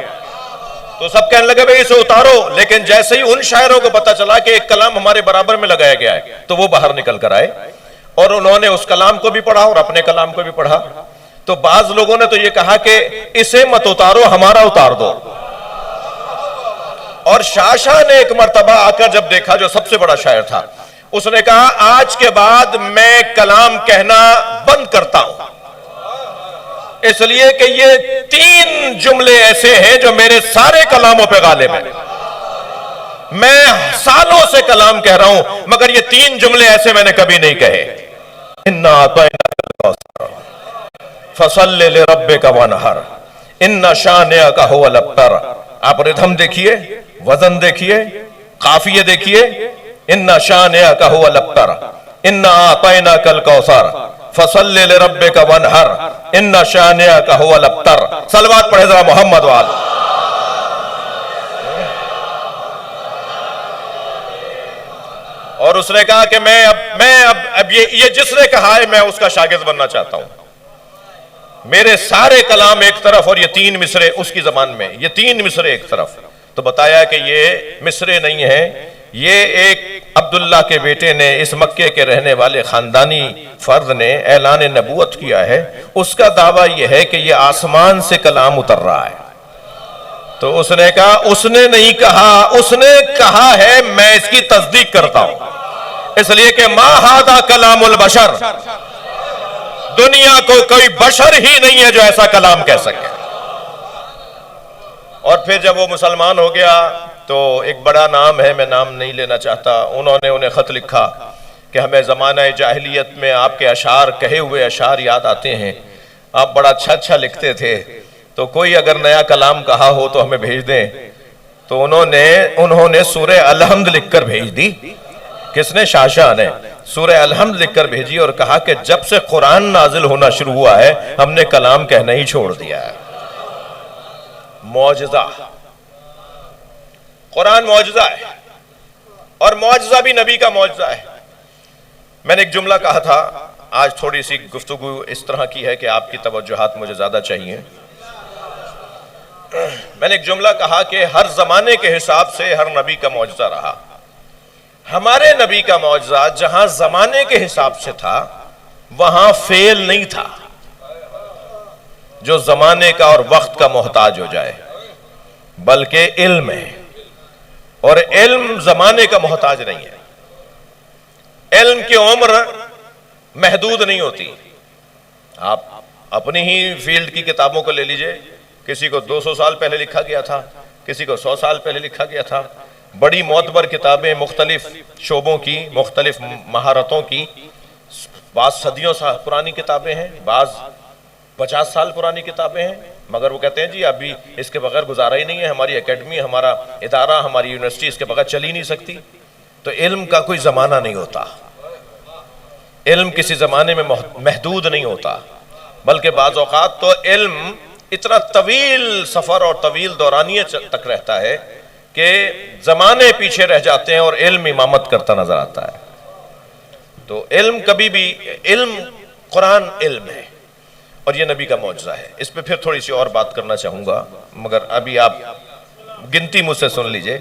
تو سب کہنے لگے بھئی اسے اتارو۔ لیکن جیسے ہی ان شاعروں کو پتا چلا کہ ایک کلام ہمارے برابر میں لگایا گیا ہے تو وہ باہر نکل کر آئے، اور انہوں نے اس کلام کو بھی پڑھا اور اپنے کلام کو بھی پڑھا۔ تو بعض لوگوں نے تو یہ کہا کہ اسے مت اتارو، ہمارا اتار دو۔ اور شاہ نے ایک مرتبہ آ کر جب دیکھا، جو سب سے بڑا شاعر تھا، اس نے کہا آج کے بعد میں کلام کہنا بند کرتا ہوں، اس لیے کہ یہ 3 جملے ایسے ہیں جو میرے سارے کلاموں پہ غالب ہیں۔ میں سالوں سے کلام کہہ رہا ہوں مگر یہ 3 جملے ایسے میں نے کبھی نہیں کہے۔ اِنَّا أَعْطَيْنَاكَ الْكَوْثَرَ فَصَلِّ لِرَبِّكَ وَانْحَرْ إِنَّ شَانِئَكَ هُوَ الْأَبْتَرُ۔ آپ ردھم دیکھیے، وزن دیکھیے، قافیے دیکھیے۔ إِنَّ شَانِئَكَ هُوَ الْأَبْتَرُ إِنَّا أَعْطَيْنَاكَ الْكَوْثَرَ فَصَلِّ لِرَبِّكَ وَانْحَرْ إِنَّ شَانِئَكَ هُوَ الْأَبْتَرُ۔ صلوات پڑھے ذرا محمد وآل۔ اور اس نے کہا کہ میں اب یہ جس نے کہا ہے میں اس کا شاگرد بننا چاہتا ہوں۔ میرے سارے کلام ایک طرف اور یہ 3 مصرے اس کی زبان میں، یہ 3 مصرے ایک طرف۔ تو بتایا کہ یہ مصرے نہیں ہیں، یہ ایک عبداللہ کے بیٹے نے، اس مکے کے رہنے والے خاندانی فرد نے اعلان نبوت کیا ہے۔ اس کا دعویٰ یہ ہے کہ یہ آسمان سے کلام اتر رہا ہے۔ تو اس نے کہا اس نے نہیں کہا، اس نے کہا ہے میں اس کی تصدیق کرتا ہوں، اس لیے کہ ما ھذا کلام البشر، دنیا کو کوئی بشر ہی نہیں ہے جو ایسا کلام کہہ سکے۔ اور پھر جب وہ مسلمان ہو گیا تو ایک بڑا نام ہے، میں نام نہیں لینا چاہتا، انہوں نے انہیں خط لکھا کہ ہمیں زمانہ جاہلیت میں آپ کے اشعار، کہے ہوئے اشعار یاد آتے ہیں، آپ بڑا اچھا لکھتے تھے، تو کوئی اگر نیا کلام کہا ہو تو ہمیں بھیج دیں۔ تو انہوں نے سورہ الحمد لکھ کر بھیج دی۔ کس نے؟ شاہ نے سورہ الحمد لکھ کر بھیجی اور کہا کہ جب سے قرآن نازل ہونا شروع ہوا ہے ہم نے کلام کہنا ہی چھوڑ دیا ہے۔ معجزہ، قرآن معجزہ ہے، اور معجزہ بھی نبی کا معجزہ ہے۔ میں نے ایک جملہ کہا تھا، آج تھوڑی سی گفتگو اس طرح کی ہے کہ آپ کی توجہات مجھے زیادہ چاہیے۔ میں نے ایک جملہ کہا کہ ہر زمانے کے حساب سے ہر نبی کا معجزہ رہا۔ ہمارے نبی کا معجزہ جہاں زمانے کے حساب سے تھا وہاں فعل نہیں تھا جو زمانے کا اور وقت کا محتاج ہو جائے، بلکہ علم ہے، اور علم زمانے کا محتاج نہیں ہے۔ علم کی عمر محدود نہیں ہوتی۔ آپ اپنی ہی فیلڈ کی کتابوں کو لے لیجئے، کسی کو 200 سال پہلے لکھا گیا تھا، کسی کو 100 سال پہلے لکھا گیا تھا۔ بڑی معتبر کتابیں مختلف شعبوں کی، مختلف مہارتوں کی، بعض صدیوں پرانی کتابیں ہیں، بعض 50 سال پرانی کتابیں ہیں، مگر وہ کہتے ہیں جی ابھی اس کے بغیر گزارا ہی نہیں ہے، ہماری اکیڈمی، ہمارا ادارہ، ہماری یونیورسٹی اس کے بغیر چل ہی نہیں سکتی۔ تو علم کا کوئی زمانہ نہیں ہوتا، علم کسی زمانے میں محدود نہیں ہوتا، بلکہ بعض اوقات تو علم اتنا طویل سفر اور طویل دورانیے تک رہتا ہے کہ زمانے پیچھے رہ جاتے ہیں اور علم امامت کرتا نظر آتا ہے۔ تو علم کبھی بھی، علم قرآن علم ہے اور یہ نبی کا معجزہ ہے۔ اس پہ پھر تھوڑی سی اور بات کرنا چاہوں گا، مگر ابھی آپ گنتی مجھ سے سن لیجئے۔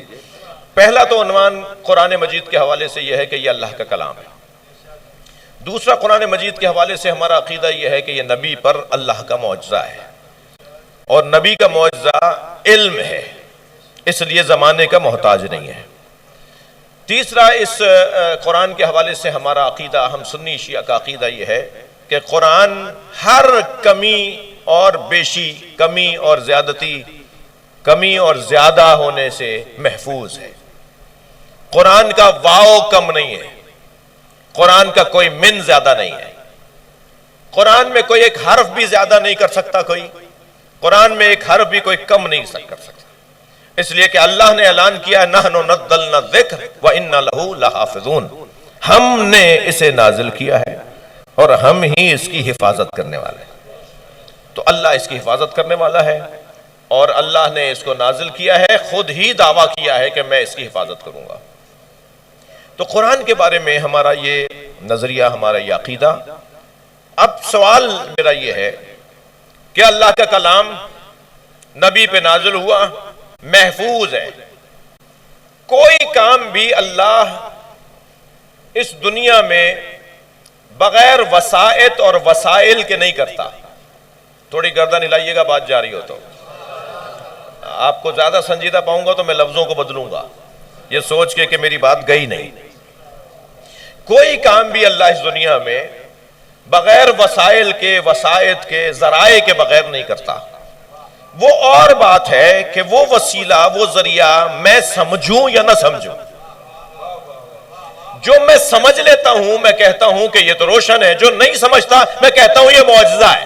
پہلا تو عنوان قرآن مجید کے حوالے سے یہ ہے کہ یہ اللہ کا کلام ہے۔ دوسرا، قرآن مجید کے حوالے سے ہمارا عقیدہ یہ ہے کہ یہ نبی پر اللہ کا معجزہ ہے، اور نبی کا معجزہ علم ہے، اس لیے زمانے کا محتاج نہیں ہے۔ تیسرا، اس قرآن کے حوالے سے ہمارا عقیدہ، ہم سنی شیعہ کا عقیدہ یہ ہے کہ قرآن ہر کمی اور بیشی، کمی اور زیادتی، کمی اور زیادہ ہونے سے محفوظ ہے۔ قرآن کا واو کم نہیں ہے، قرآن کا کوئی من زیادہ نہیں ہے، قرآن میں کوئی ایک حرف بھی زیادہ نہیں کر سکتا، کوئی قرآن میں ایک حرف بھی کوئی کم نہیں کر سکتا، اس لیے کہ اللہ نے اعلان کیا نحن نزلنا الذکر وَإِنَّا لَهُ لَحَافِظُونَ، ہم نے اسے نازل کیا ہے اور ہم ہی اس کی حفاظت کرنے والے ہیں۔ تو اللہ اس کی حفاظت کرنے والا ہے، اور اللہ نے اس کو نازل کیا ہے، خود ہی دعویٰ کیا ہے کہ میں اس کی حفاظت کروں گا۔ تو قرآن کے بارے میں ہمارا یہ نظریہ، ہمارا یہ عقیدہ۔ اب سوال میرا یہ ہے کہ اللہ کا کلام نبی پہ نازل ہوا، محفوظ ہے، کوئی کام بھی اللہ اس دنیا میں بغیر وسائط اور وسائل کے نہیں کرتا۔ تھوڑی گردن ہلائیے گا، بات جاری ہو تو آپ کو زیادہ سنجیدہ پاؤں گا تو میں لفظوں کو بدلوں گا، یہ سوچ کے کہ میری بات گئی نہیں۔ کوئی کام بھی اللہ اس دنیا میں بغیر وسائل کے، وسائط کے، ذرائع کے بغیر نہیں کرتا۔ وہ اور بات ہے کہ وہ وسیلہ، وہ ذریعہ میں سمجھوں یا نہ سمجھوں۔ جو میں سمجھ لیتا ہوں میں کہتا ہوں کہ یہ تو روشن ہے، جو نہیں سمجھتا میں کہتا ہوں یہ معجزہ ہے۔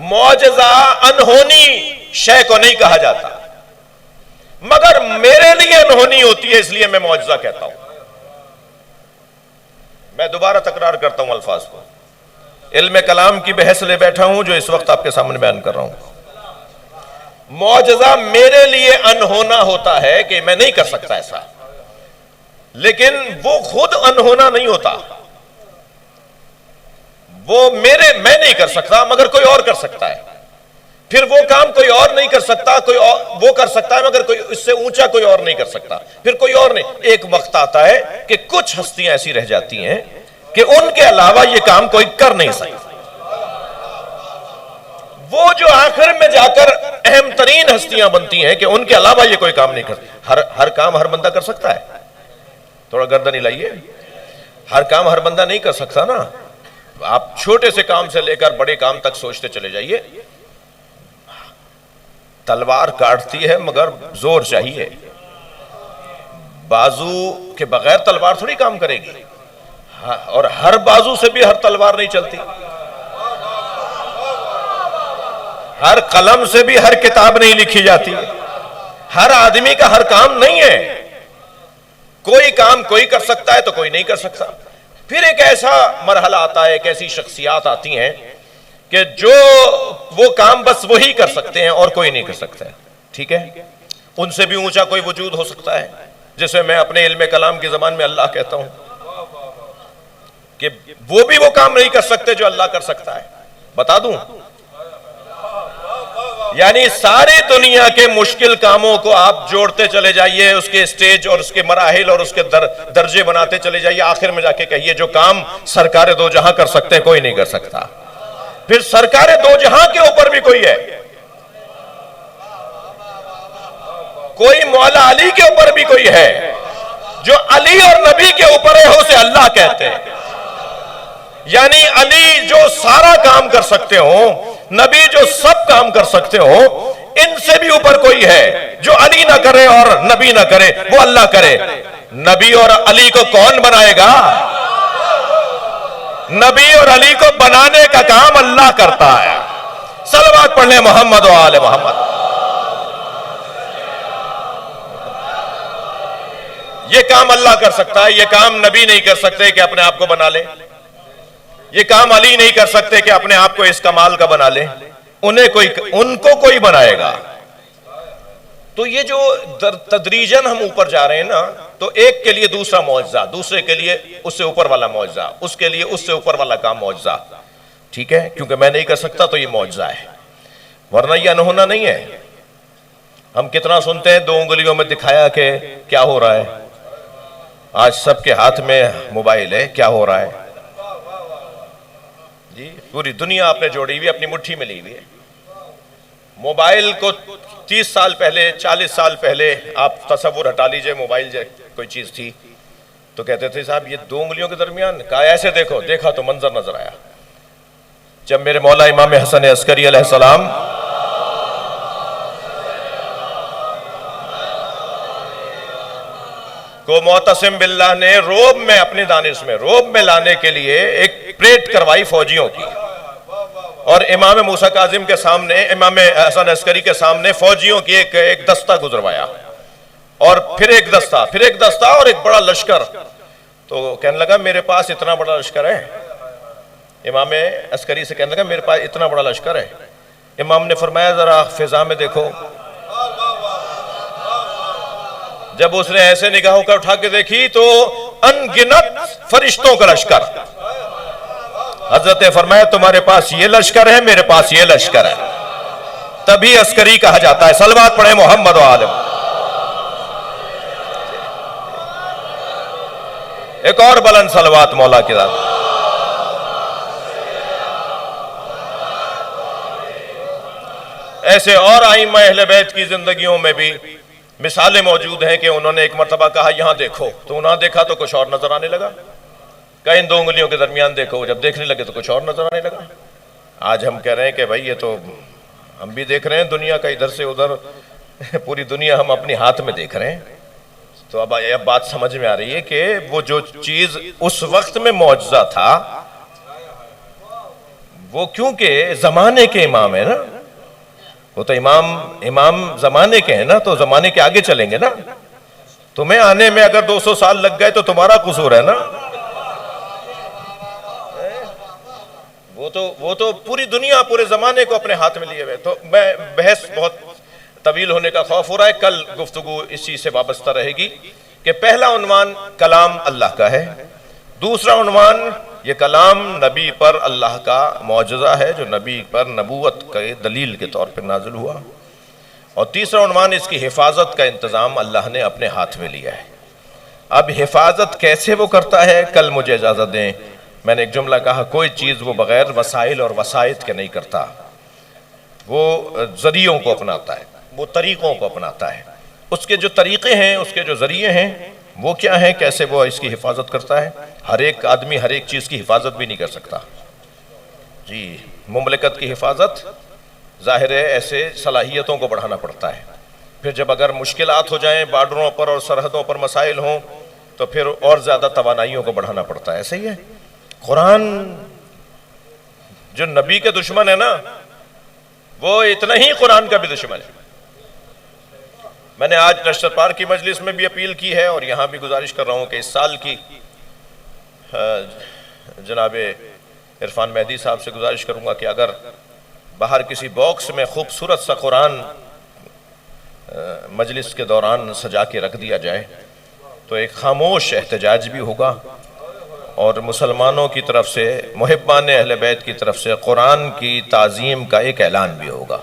معجزہ انہونی شے کو نہیں کہا جاتا، مگر میرے لیے انہونی ہوتی ہے، اس لیے میں معجزہ کہتا ہوں۔ میں دوبارہ تکرار کرتا ہوں الفاظ کو، علم کلام کی بحث لے بیٹھا ہوں جو اس وقت آپ کے سامنے بیان کر رہا ہوں۔ معجزہ میرے لیے انہونا ہوتا ہے کہ میں نہیں کر سکتا ایسا، لیکن وہ خود انہونا نہیں ہوتا، وہ میں نہیں کر سکتا مگر کوئی اور کر سکتا ہے، پھر وہ کام کوئی اور نہیں کر سکتا، کوئی اور وہ کر سکتا ہے مگر کوئی اس سے اونچا کوئی اور نہیں کر سکتا، پھر کوئی اور نہیں۔ ایک وقت آتا ہے کہ کچھ ہستیاں ایسی رہ جاتی ہیں کہ ان کے علاوہ یہ کام کوئی کر نہیں سکتا، وہ جو آخر میں جا کر اہم ترین ہستیاں بنتی ہیں کہ ان کے علاوہ یہ کوئی کام نہیں کر، ہر کام ہر بندہ کر سکتا ہے؟ تھوڑا گردن ہلائیے، ہر کام ہر بندہ نہیں کر سکتا نا۔ آپ چھوٹے سے کام سے لے کر بڑے کام تک سوچتے چلے جائیے، تلوار کاٹتی ہے مگر زور چاہیے، بازو کے بغیر تلوار تھوڑی کام کرے گی، اور ہر بازو سے بھی ہر تلوار نہیں چلتی، ہر قلم سے بھی ہر کتاب نہیں لکھی جاتی، ہر آدمی کا ہر کام نہیں ہے، کوئی کام کوئی کر سکتا ہے تو کوئی نہیں کر سکتا۔ پھر ایک ایسا مرحلہ آتا ہے، ایک ایسی شخصیات آتی ہیں کہ جو وہ کام بس وہی کر سکتے ہیں اور کوئی نہیں کر سکتا ہے، ٹھیک ہے؟ ان سے بھی اونچا کوئی وجود ہو سکتا ہے، جسے میں اپنے علم کلام کی زبان میں اللہ کہتا ہوں، کہ وہ بھی وہ کام نہیں کر سکتے جو اللہ کر سکتا ہے۔ بتا دوں یعنی ساری دنیا کے مشکل کاموں کو آپ جوڑتے چلے جائیے، اس کے سٹیج اور اس کے مراحل اور اس کے درجے بناتے چلے جائیے، آخر میں جا کے کہیے جو کام سرکار دو جہاں کر سکتے ہیں کوئی نہیں کر سکتا۔ پھر سرکار دو جہاں کے اوپر بھی کوئی ہے، کوئی مولا علی کے اوپر بھی کوئی ہے، جو علی اور نبی کے اوپر ہے اسے اللہ کہتے ہیں۔ یعنی علی جو سارا کام کر سکتے ہوں، نبی جو سب کام کر سکتے ہوں، ان سے بھی اوپر کوئی ہے جو علی نہ کرے اور نبی نہ کرے، وہ اللہ کرے۔ نبی اور علی کو کون بنائے گا؟ نبی اور علی کو بنانے کا کام اللہ کرتا ہے۔ صلوات پڑھ لیں محمد و آل محمد۔ یہ کام اللہ کر سکتا ہے، یہ کام نبی نہیں کر سکتے کہ اپنے آپ کو بنا لے، یہ کام علی نہیں کر سکتے کہ اپنے آپ کو اس کمال کا بنا لے، ان کو کوئی بنائے گا۔ تو یہ جو تدریجاً ہم اوپر جا رہے ہیں نا، تو ایک کے لیے دوسرا معجزہ، دوسرے کے لیے اس سے اوپر والا معجزہ، اس کے لیے اس سے اوپر والا کام معجزہ، ٹھیک ہے؟ کیونکہ میں نہیں کر سکتا تو یہ معجزہ ہے، ورنہ یہ انہونا نہیں ہے۔ ہم کتنا سنتے ہیں 2 انگلیوں میں دکھایا کہ کیا ہو رہا ہے، آج سب کے ہاتھ میں موبائل ہے، کیا ہو رہا ہے جی؟ پوری دنیا آپ نے جوڑی ہوئی، اپنی مٹھی میں لی ہوئی ہے۔ موبائل کو 30 سال پہلے، 40 سال پہلے آپ تصور ہٹا لیجئے، موبائل کوئی چیز تھی تو کہتے تھے صاحب یہ 2 انگلیوں کے درمیان، کہا ایسے دیکھو، دیکھا تو منظر نظر آیا۔ جب میرے مولا امام حسن عسکری علیہ السلام کو معتصم باللہ نے روب میں، اپنی دانش میں روب میں لانے کے لیے ایک پریڈ کروائی فوجیوں کی، اور امام موسیٰ کاظم کے سامنے، امام حسن عسکری کے سامنے فوجیوں کی ایک دستہ گزروایا، اور پھر ایک دستہ اور ایک بڑا لشکر۔ تو کہنے لگا میرے پاس اتنا بڑا لشکر ہے، امام عسکری سے کہنے لگا میرے پاس اتنا بڑا لشکر ہے۔ امام نے فرمایا ذرا فضا میں دیکھو۔ جب اس نے ایسے نگاہوں کا اٹھا کے دیکھی تو ان گنت فرشتوں کا لشکر۔ حضرت فرمایا تمہارے پاس یہ لشکر ہے، میرے پاس یہ لشکر ہے، تبھی عسکری کہا جاتا ہے۔ صلوات پڑھیں محمد و آل محمد۔ ایک اور بلند صلوات مولا کی ذات۔ ایسے اور ائمہ اہل بیت کی زندگیوں میں بھی مثالیں موجود ہیں کہ انہوں نے ایک مرتبہ کہا یہاں دیکھو، تو انہوں نے دیکھا تو کچھ اور نظر آنے لگا، کہا ان 2 انگلیوں کے درمیان دیکھو، جب دیکھنے لگے تو کچھ اور نظر آنے لگا۔ آج ہم کہہ رہے ہیں کہ بھائی یہ تو ہم بھی دیکھ رہے ہیں دنیا کا ادھر سے ادھر، پوری دنیا ہم اپنی ہاتھ میں دیکھ رہے ہیں۔ تو اب بات سمجھ میں آ رہی ہے کہ وہ جو چیز اس وقت میں معجزہ تھا، وہ کیونکہ زمانے کے امام ہے نا، وہ تو امام زمانے کے ہیں نا، تو زمانے کے آگے چلیں گے نا۔ تمہیں آنے میں اگر 200 سال لگ گئے تو تمہارا قصور ہے نا۔ وہ تو پوری دنیا، پورے زمانے کو اپنے ہاتھ میں لیے ہوئے۔ تو میں بحث بہت طویل ہونے کا خوف ہو رہا ہے، کل گفتگو اس چیز سے وابستہ رہے گی کہ پہلا عنوان کلام اللہ کا ہے، دوسرا عنوان یہ کلام نبی پر اللہ کا معجزہ ہے جو نبی پر نبوت کے دلیل کے طور پر نازل ہوا، اور تیسرا عنوان اس کی حفاظت کا انتظام اللہ نے اپنے ہاتھ میں لیا ہے۔ اب حفاظت کیسے وہ کرتا ہے، کل مجھے اجازت دیں، میں نے ایک جملہ کہا کوئی چیز وہ بغیر وسائل اور وسائط کے نہیں کرتا، وہ ذریعوں کو اپناتا ہے، وہ طریقوں کو اپناتا ہے، اس کے جو طریقے ہیں، اس کے جو ذریعے ہیں وہ کیا ہیں، کیسے وہ اس کی حفاظت کرتا ہے۔ ہر ایک آدمی ہر ایک چیز کی حفاظت بھی نہیں کر سکتا جی۔ مملکت کی حفاظت ظاہر ہے ایسے صلاحیتوں کو بڑھانا پڑتا ہے، پھر جب اگر مشکلات ہو جائیں، بارڈروں پر اور سرحدوں پر مسائل ہوں، تو پھر اور زیادہ توانائیوں کو بڑھانا پڑتا ہے۔ ایسے ہی ہے قرآن، جو نبی کے دشمن ہے نا، وہ اتنا ہی قرآن کا بھی دشمن ہے۔ میں نے آج نشر پار کی مجلس میں بھی اپیل کی ہے، اور یہاں بھی گزارش کر رہا ہوں کہ اس سال کی جناب عرفان مہدی صاحب سے گزارش کروں گا کہ اگر باہر کسی باکس میں خوبصورت سا قرآن مجلس کے دوران سجا کے رکھ دیا جائے تو ایک خاموش احتجاج بھی ہوگا، اور مسلمانوں کی طرف سے، محبان اہل بیت کی طرف سے قرآن کی تعظیم کا ایک اعلان بھی ہوگا۔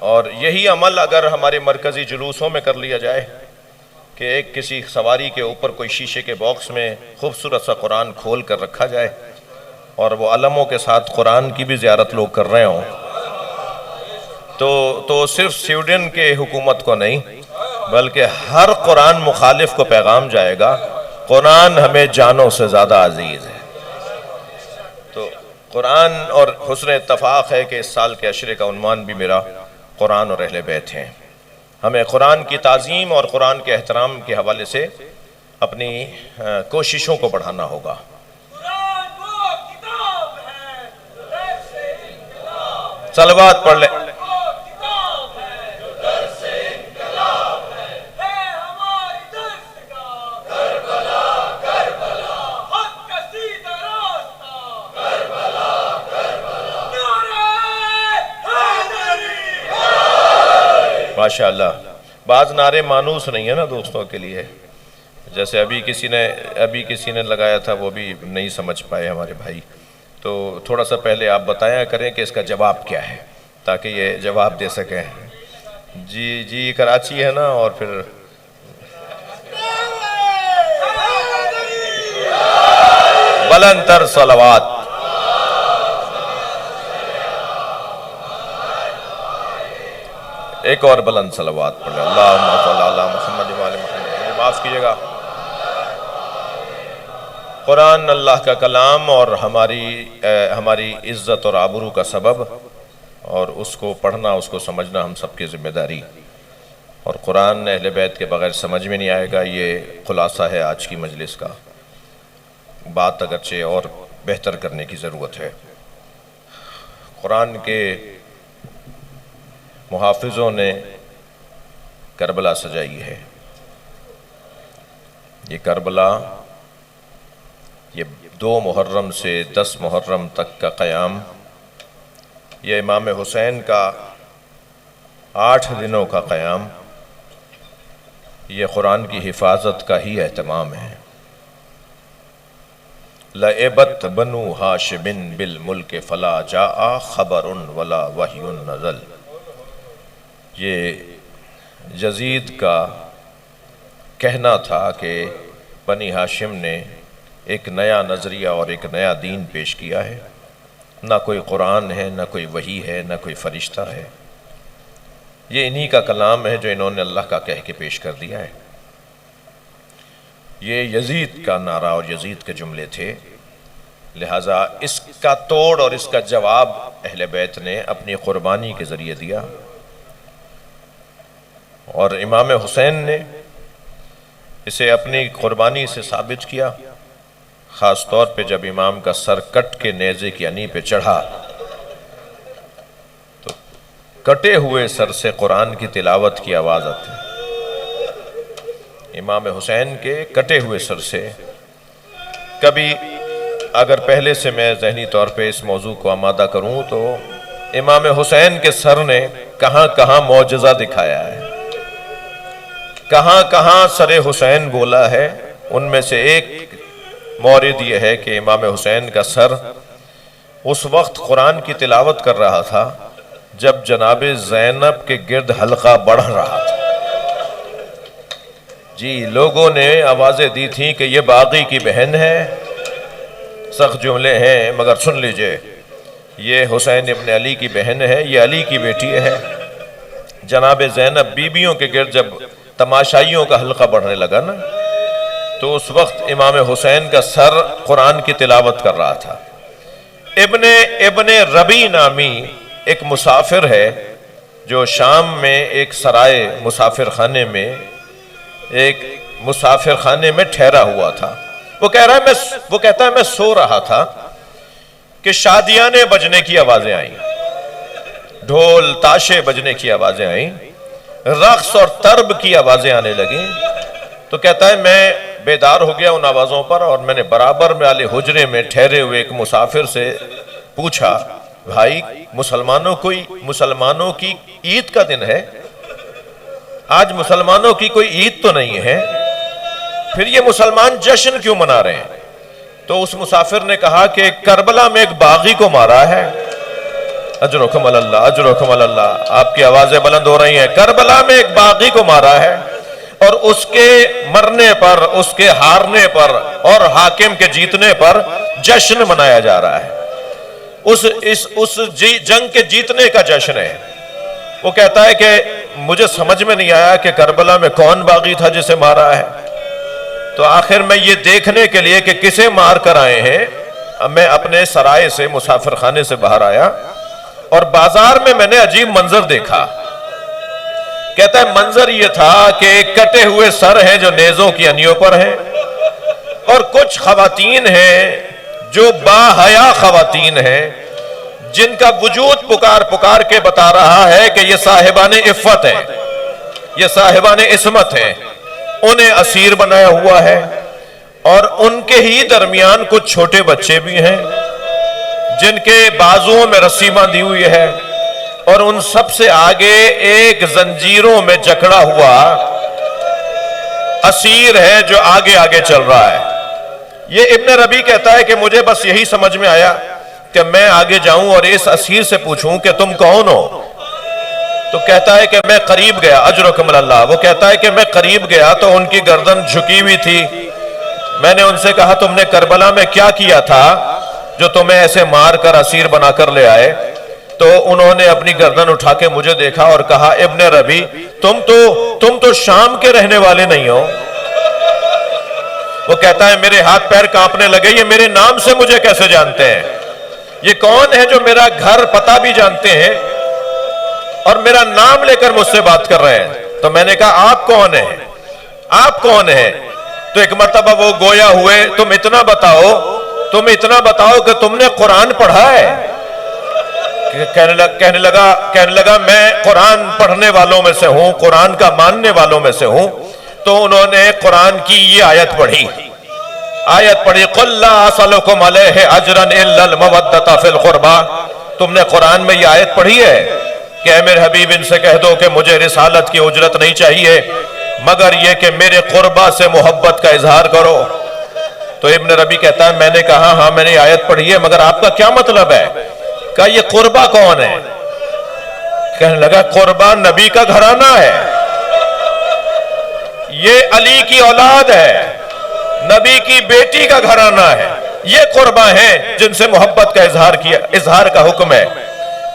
اور یہی عمل اگر ہمارے مرکزی جلوسوں میں کر لیا جائے کہ ایک کسی سواری کے اوپر کوئی شیشے کے باکس میں خوبصورت سا قرآن کھول کر رکھا جائے اور وہ علموں کے ساتھ قرآن کی بھی زیارت لوگ کر رہے ہوں تو صرف سویڈن کے حکومت کو نہیں بلکہ ہر قرآن مخالف کو پیغام جائے گا قرآن ہمیں جانوں سے زیادہ عزیز ہے۔ تو قرآن اور حسن اتفاق ہے کہ اس سال کے عشرے کا عنوان بھی میرا قرآن اور اہل بیت ہیں۔ ہمیں قرآن کی تعظیم اور قرآن کے احترام کے حوالے سے اپنی کوششوں کو بڑھانا ہوگا۔ صلوات پڑھ لیں۔ ماشاءاللہ بعض نعرے مانوس نہیں ہے نا دوستوں کے لیے، جیسے ابھی کسی نے لگایا تھا وہ بھی نہیں سمجھ پائے ہمارے بھائی، تو تھوڑا سا پہلے آپ بتایا کریں کہ اس کا جواب کیا ہے تاکہ یہ جواب دے سکیں۔ جی کراچی ہے نا، اور پھر بلند تر صلوات۔ ایک اور بلند صلوات پڑھ لیں۔ اللہم صلی علی محمد و آل محمد۔ معاف کیجئے گا، قرآن اللہ کا کلام اور ہماری عزت اور آبرو کا سبب، اور اس کو پڑھنا، اس کو سمجھنا ہم سب کی ذمہ داری، اور قرآن اہل بیت کے بغیر سمجھ میں نہیں آئے گا۔ یہ خلاصہ ہے آج کی مجلس کا۔ بات اگرچہ اور بہتر کرنے کی ضرورت ہے۔ قرآن کے محافظوں نے کربلا سجائی ہے۔ یہ کربلا، یہ 2 محرم سے 10 محرم تک کا قیام، یہ امام حسین کا 8 دنوں کا قیام، یہ قرآن کی حفاظت کا ہی اہتمام ہے۔ لَعِبَتْ بَنُو ہاشم بِالْمُلْكِ فَلَا جَاءَ خَبَرٌ وَلَا وَحْيٌ نَزَلَ۔ یہ یزید کا کہنا تھا کہ بنی ہاشم نے ایک نیا نظریہ اور ایک نیا دین پیش کیا ہے، نہ کوئی قرآن ہے، نہ کوئی وحی ہے، نہ کوئی فرشتہ ہے۔ یہ انہی کا کلام ہے جو انہوں نے اللہ کا کہہ کے پیش کر دیا ہے۔ یہ یزید کا نعرہ اور یزید کے جملے تھے، لہٰذا اس کا توڑ اور اس کا جواب اہل بیت نے اپنی قربانی کے ذریعے دیا، اور امام حسین نے اسے اپنی قربانی سے ثابت کیا، خاص طور پہ جب امام کا سر کٹ کے نیزے کی انی پہ چڑھا تو کٹے ہوئے سر سے قرآن کی تلاوت کی آواز آتی۔ امام حسین کے کٹے ہوئے سر سے، کبھی اگر پہلے سے میں ذہنی طور پہ اس موضوع کو آمادہ کروں تو امام حسین کے سر نے کہاں کہاں معجزہ دکھایا ہے، کہاں کہاں سر حسین بولا ہے۔ ان میں سے ایک مورد یہ ہے کہ امام حسین کا سر اس وقت قرآن کی تلاوت کر رہا تھا جب جناب زینب کے گرد حلقہ بڑھ رہا تھا۔ جی، لوگوں نے آوازیں دی تھیں کہ یہ باغی کی بہن ہے، سخت جملے ہیں مگر سن لیجئے، یہ حسین ابن علی کی بہن ہے، یہ علی کی بیٹی ہے۔ جناب زینب بیویوں کے گرد جب تماشائیوں کا حلقہ بڑھنے لگا نا، تو اس وقت امام حسین کا سر قرآن کی تلاوت کر رہا تھا۔ ابن ربی نامی ایک مسافر ہے جو شام میں ایک سرائے مسافر خانے میں ٹھہرا ہوا تھا۔ وہ کہتا ہے میں سو رہا تھا کہ شادیانے بجنے کی آوازیں آئیں، ڈھول تاشے بجنے کی آوازیں آئیں، رقص اور طرب کی آوازیں آنے لگیں۔ تو کہتا ہے میں بیدار ہو گیا ان آوازوں پر، اور میں نے برابر والے حجرے میں ٹھہرے ہوئے ایک مسافر سے پوچھا، بھائی مسلمانوں کی عید کا دن ہے، آج مسلمانوں کی کوئی عید تو نہیں ہے، پھر یہ مسلمان جشن کیوں منا رہے ہیں؟ تو اس مسافر نے کہا کہ کربلا میں ایک باغی کو مارا ہے، اجرکم اللہ اجرکم اللہ. آپ کی آوازیں بلند ہو رہی ہیں. کربلا میں ایک باغی کو مارا ہے اور اس کے مرنے پر، اس کے ہارنے پر اور حاکم کے جیتنے پر جشن منایا جا رہا ہے. اس جنگ کے جیتنے کا جشن ہے. وہ کہتا ہے کہ مجھے سمجھ میں نہیں آیا کہ کربلا میں کون باغی تھا جسے مارا ہے. تو آخر میں یہ دیکھنے کے لیے کہ کسے مار کر آئے ہیں، میں اپنے سرائے سے، مسافر خانے سے باہر آیا اور بازار میں نے عجیب منظر دیکھا. کہتا ہے منظر یہ تھا کہ کٹے ہوئے سر ہیں جو نیزوں کی انیوں پر ہیں، اور کچھ خواتین ہیں جو باحیا خواتین ہیں جن کا وجود پکار پکار کے بتا رہا ہے کہ یہ صاحبان عفت ہیں، یہ صاحبان عصمت ہیں. انہیں اسیر بنایا ہوا ہے اور ان کے ہی درمیان کچھ چھوٹے بچے بھی ہیں جن کے بازوؤں میں رسی باندھی ہوئی ہے، اور ان سب سے آگے ایک زنجیروں میں جکڑا ہوا اسیر ہے جو آگے آگے چل رہا ہے. یہ ابن ربی کہتا ہے کہ مجھے بس یہی سمجھ میں آیا کہ میں آگے جاؤں اور اس اسیر سے پوچھوں کہ تم کون ہو. تو کہتا ہے کہ میں قریب گیا. اجرکم اللہ. وہ کہتا ہے کہ میں قریب گیا تو ان کی گردن جھکی ہوئی تھی. میں نے ان سے کہا تم نے کربلا میں کیا کیا تھا جو تمہیں ایسے مار کر اسیر بنا کر لے آئے؟ تو انہوں نے اپنی گردن اٹھا کے مجھے دیکھا اور کہا ابن ربی تم تو شام کے رہنے والے نہیں ہو. وہ کہتا ہے میرے ہاتھ پیر کانپنے لگے. یہ میرے نام سے مجھے کیسے جانتے ہیں؟ یہ کون ہے جو میرا گھر پتہ بھی جانتے ہیں اور میرا نام لے کر مجھ سے بات کر رہے ہیں؟ تو میں نے کہا آپ کون ہیں؟ آپ کون ہیں؟ تو ایک مرتبہ وہ گویا ہوئے تم اتنا بتاؤ کہ تم نے قرآن پڑھا ہے. کہنے لگا میں قرآن پڑھنے والوں میں سے ہوں، قرآن کا ماننے والوں میں سے ہوں. تو انہوں نے قرآن کی یہ آیت پڑھی قُلْ لَا أَسْأَلُكُمْ عَلَيْهِ أَجْرًا إِلَّا الْمَوَدَّةَ فِي الْقُرْبَى. تم نے قرآن میں یہ آیت پڑھی ہے کہ اے میرے حبیب ان سے کہہ دو کہ مجھے رسالت کی اجرت نہیں چاہیے مگر یہ کہ میرے قربہ سے محبت کا اظہار کرو. تو ابن ربی کہتا ہے میں نے کہا ہاں میں نے آیت پڑھی ہے مگر آپ کا کیا مطلب ہے؟ کہا یہ قربہ کون ہے؟ کہنے لگا قربہ نبی کا گھرانہ ہے، یہ علی کی اولاد ہے، نبی کی بیٹی کا گھرانہ ہے. یہ قربہ ہیں جن سے محبت کا اظہار کا حکم ہے.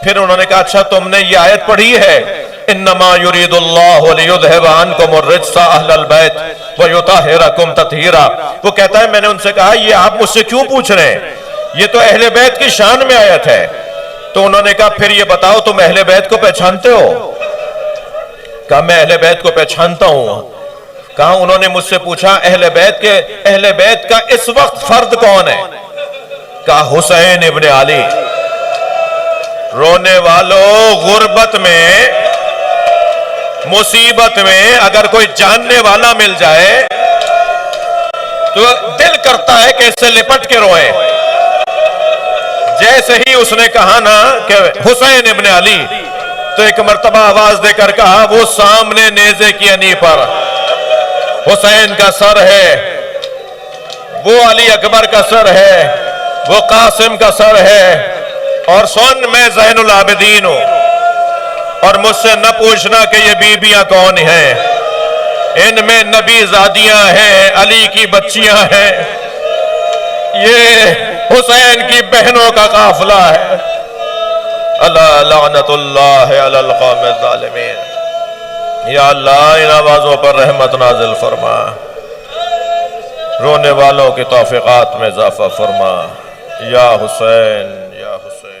پھر انہوں نے کہا اچھا تم نے یہ آیت پڑھی ہے انما یرید اللہ لیذھب عنکم الرجس اہل البیت ویطہرکم تطہیرا. وہ کہتا ہے میں نے ان سے کہا یہ آپ مجھ سے کیوں پوچھ رہے ہیں؟ یہ تو اہل بیت کی شان میں آیت ہے. تو انہوں نے کہا پھر یہ بتاؤ تم اہل بیت کو پہچانتے ہو؟ کہا میں اہل بیت کو پہچانتا ہوں. کہا انہوں نے مجھ سے پوچھا اہل بیت کا اس وقت فرد کون ہے؟ کہا حسین ابن علی. رونے والوں غربت میں، مصیبت میں اگر کوئی جاننے والا مل جائے تو دل کرتا ہے کہ اس سے لپٹ کے روئیں. جیسے ہی اس نے کہا نا کہ حسین ابن علی تو ایک مرتبہ آواز دے کر کہا وہ سامنے نیزے کی انی پر حسین کا سر ہے، وہ علی اکبر کا سر ہے، وہ قاسم کا سر ہے. اور سن میں زین العابدین ہوں اور مجھ سے نہ پوچھنا کہ یہ بیویاں کون ہیں، ان میں نبی زادیاں ہیں، علی کی بچیاں ہیں، یہ حسین کی بہنوں کا قافلہ ہے. اللہ لعنت اللہ علی القوم الظالمین. یا اللہ ان آوازوں پر رحمت نازل فرما، رونے والوں کی توفیقات میں اضافہ فرما. یا حسین یا حسین.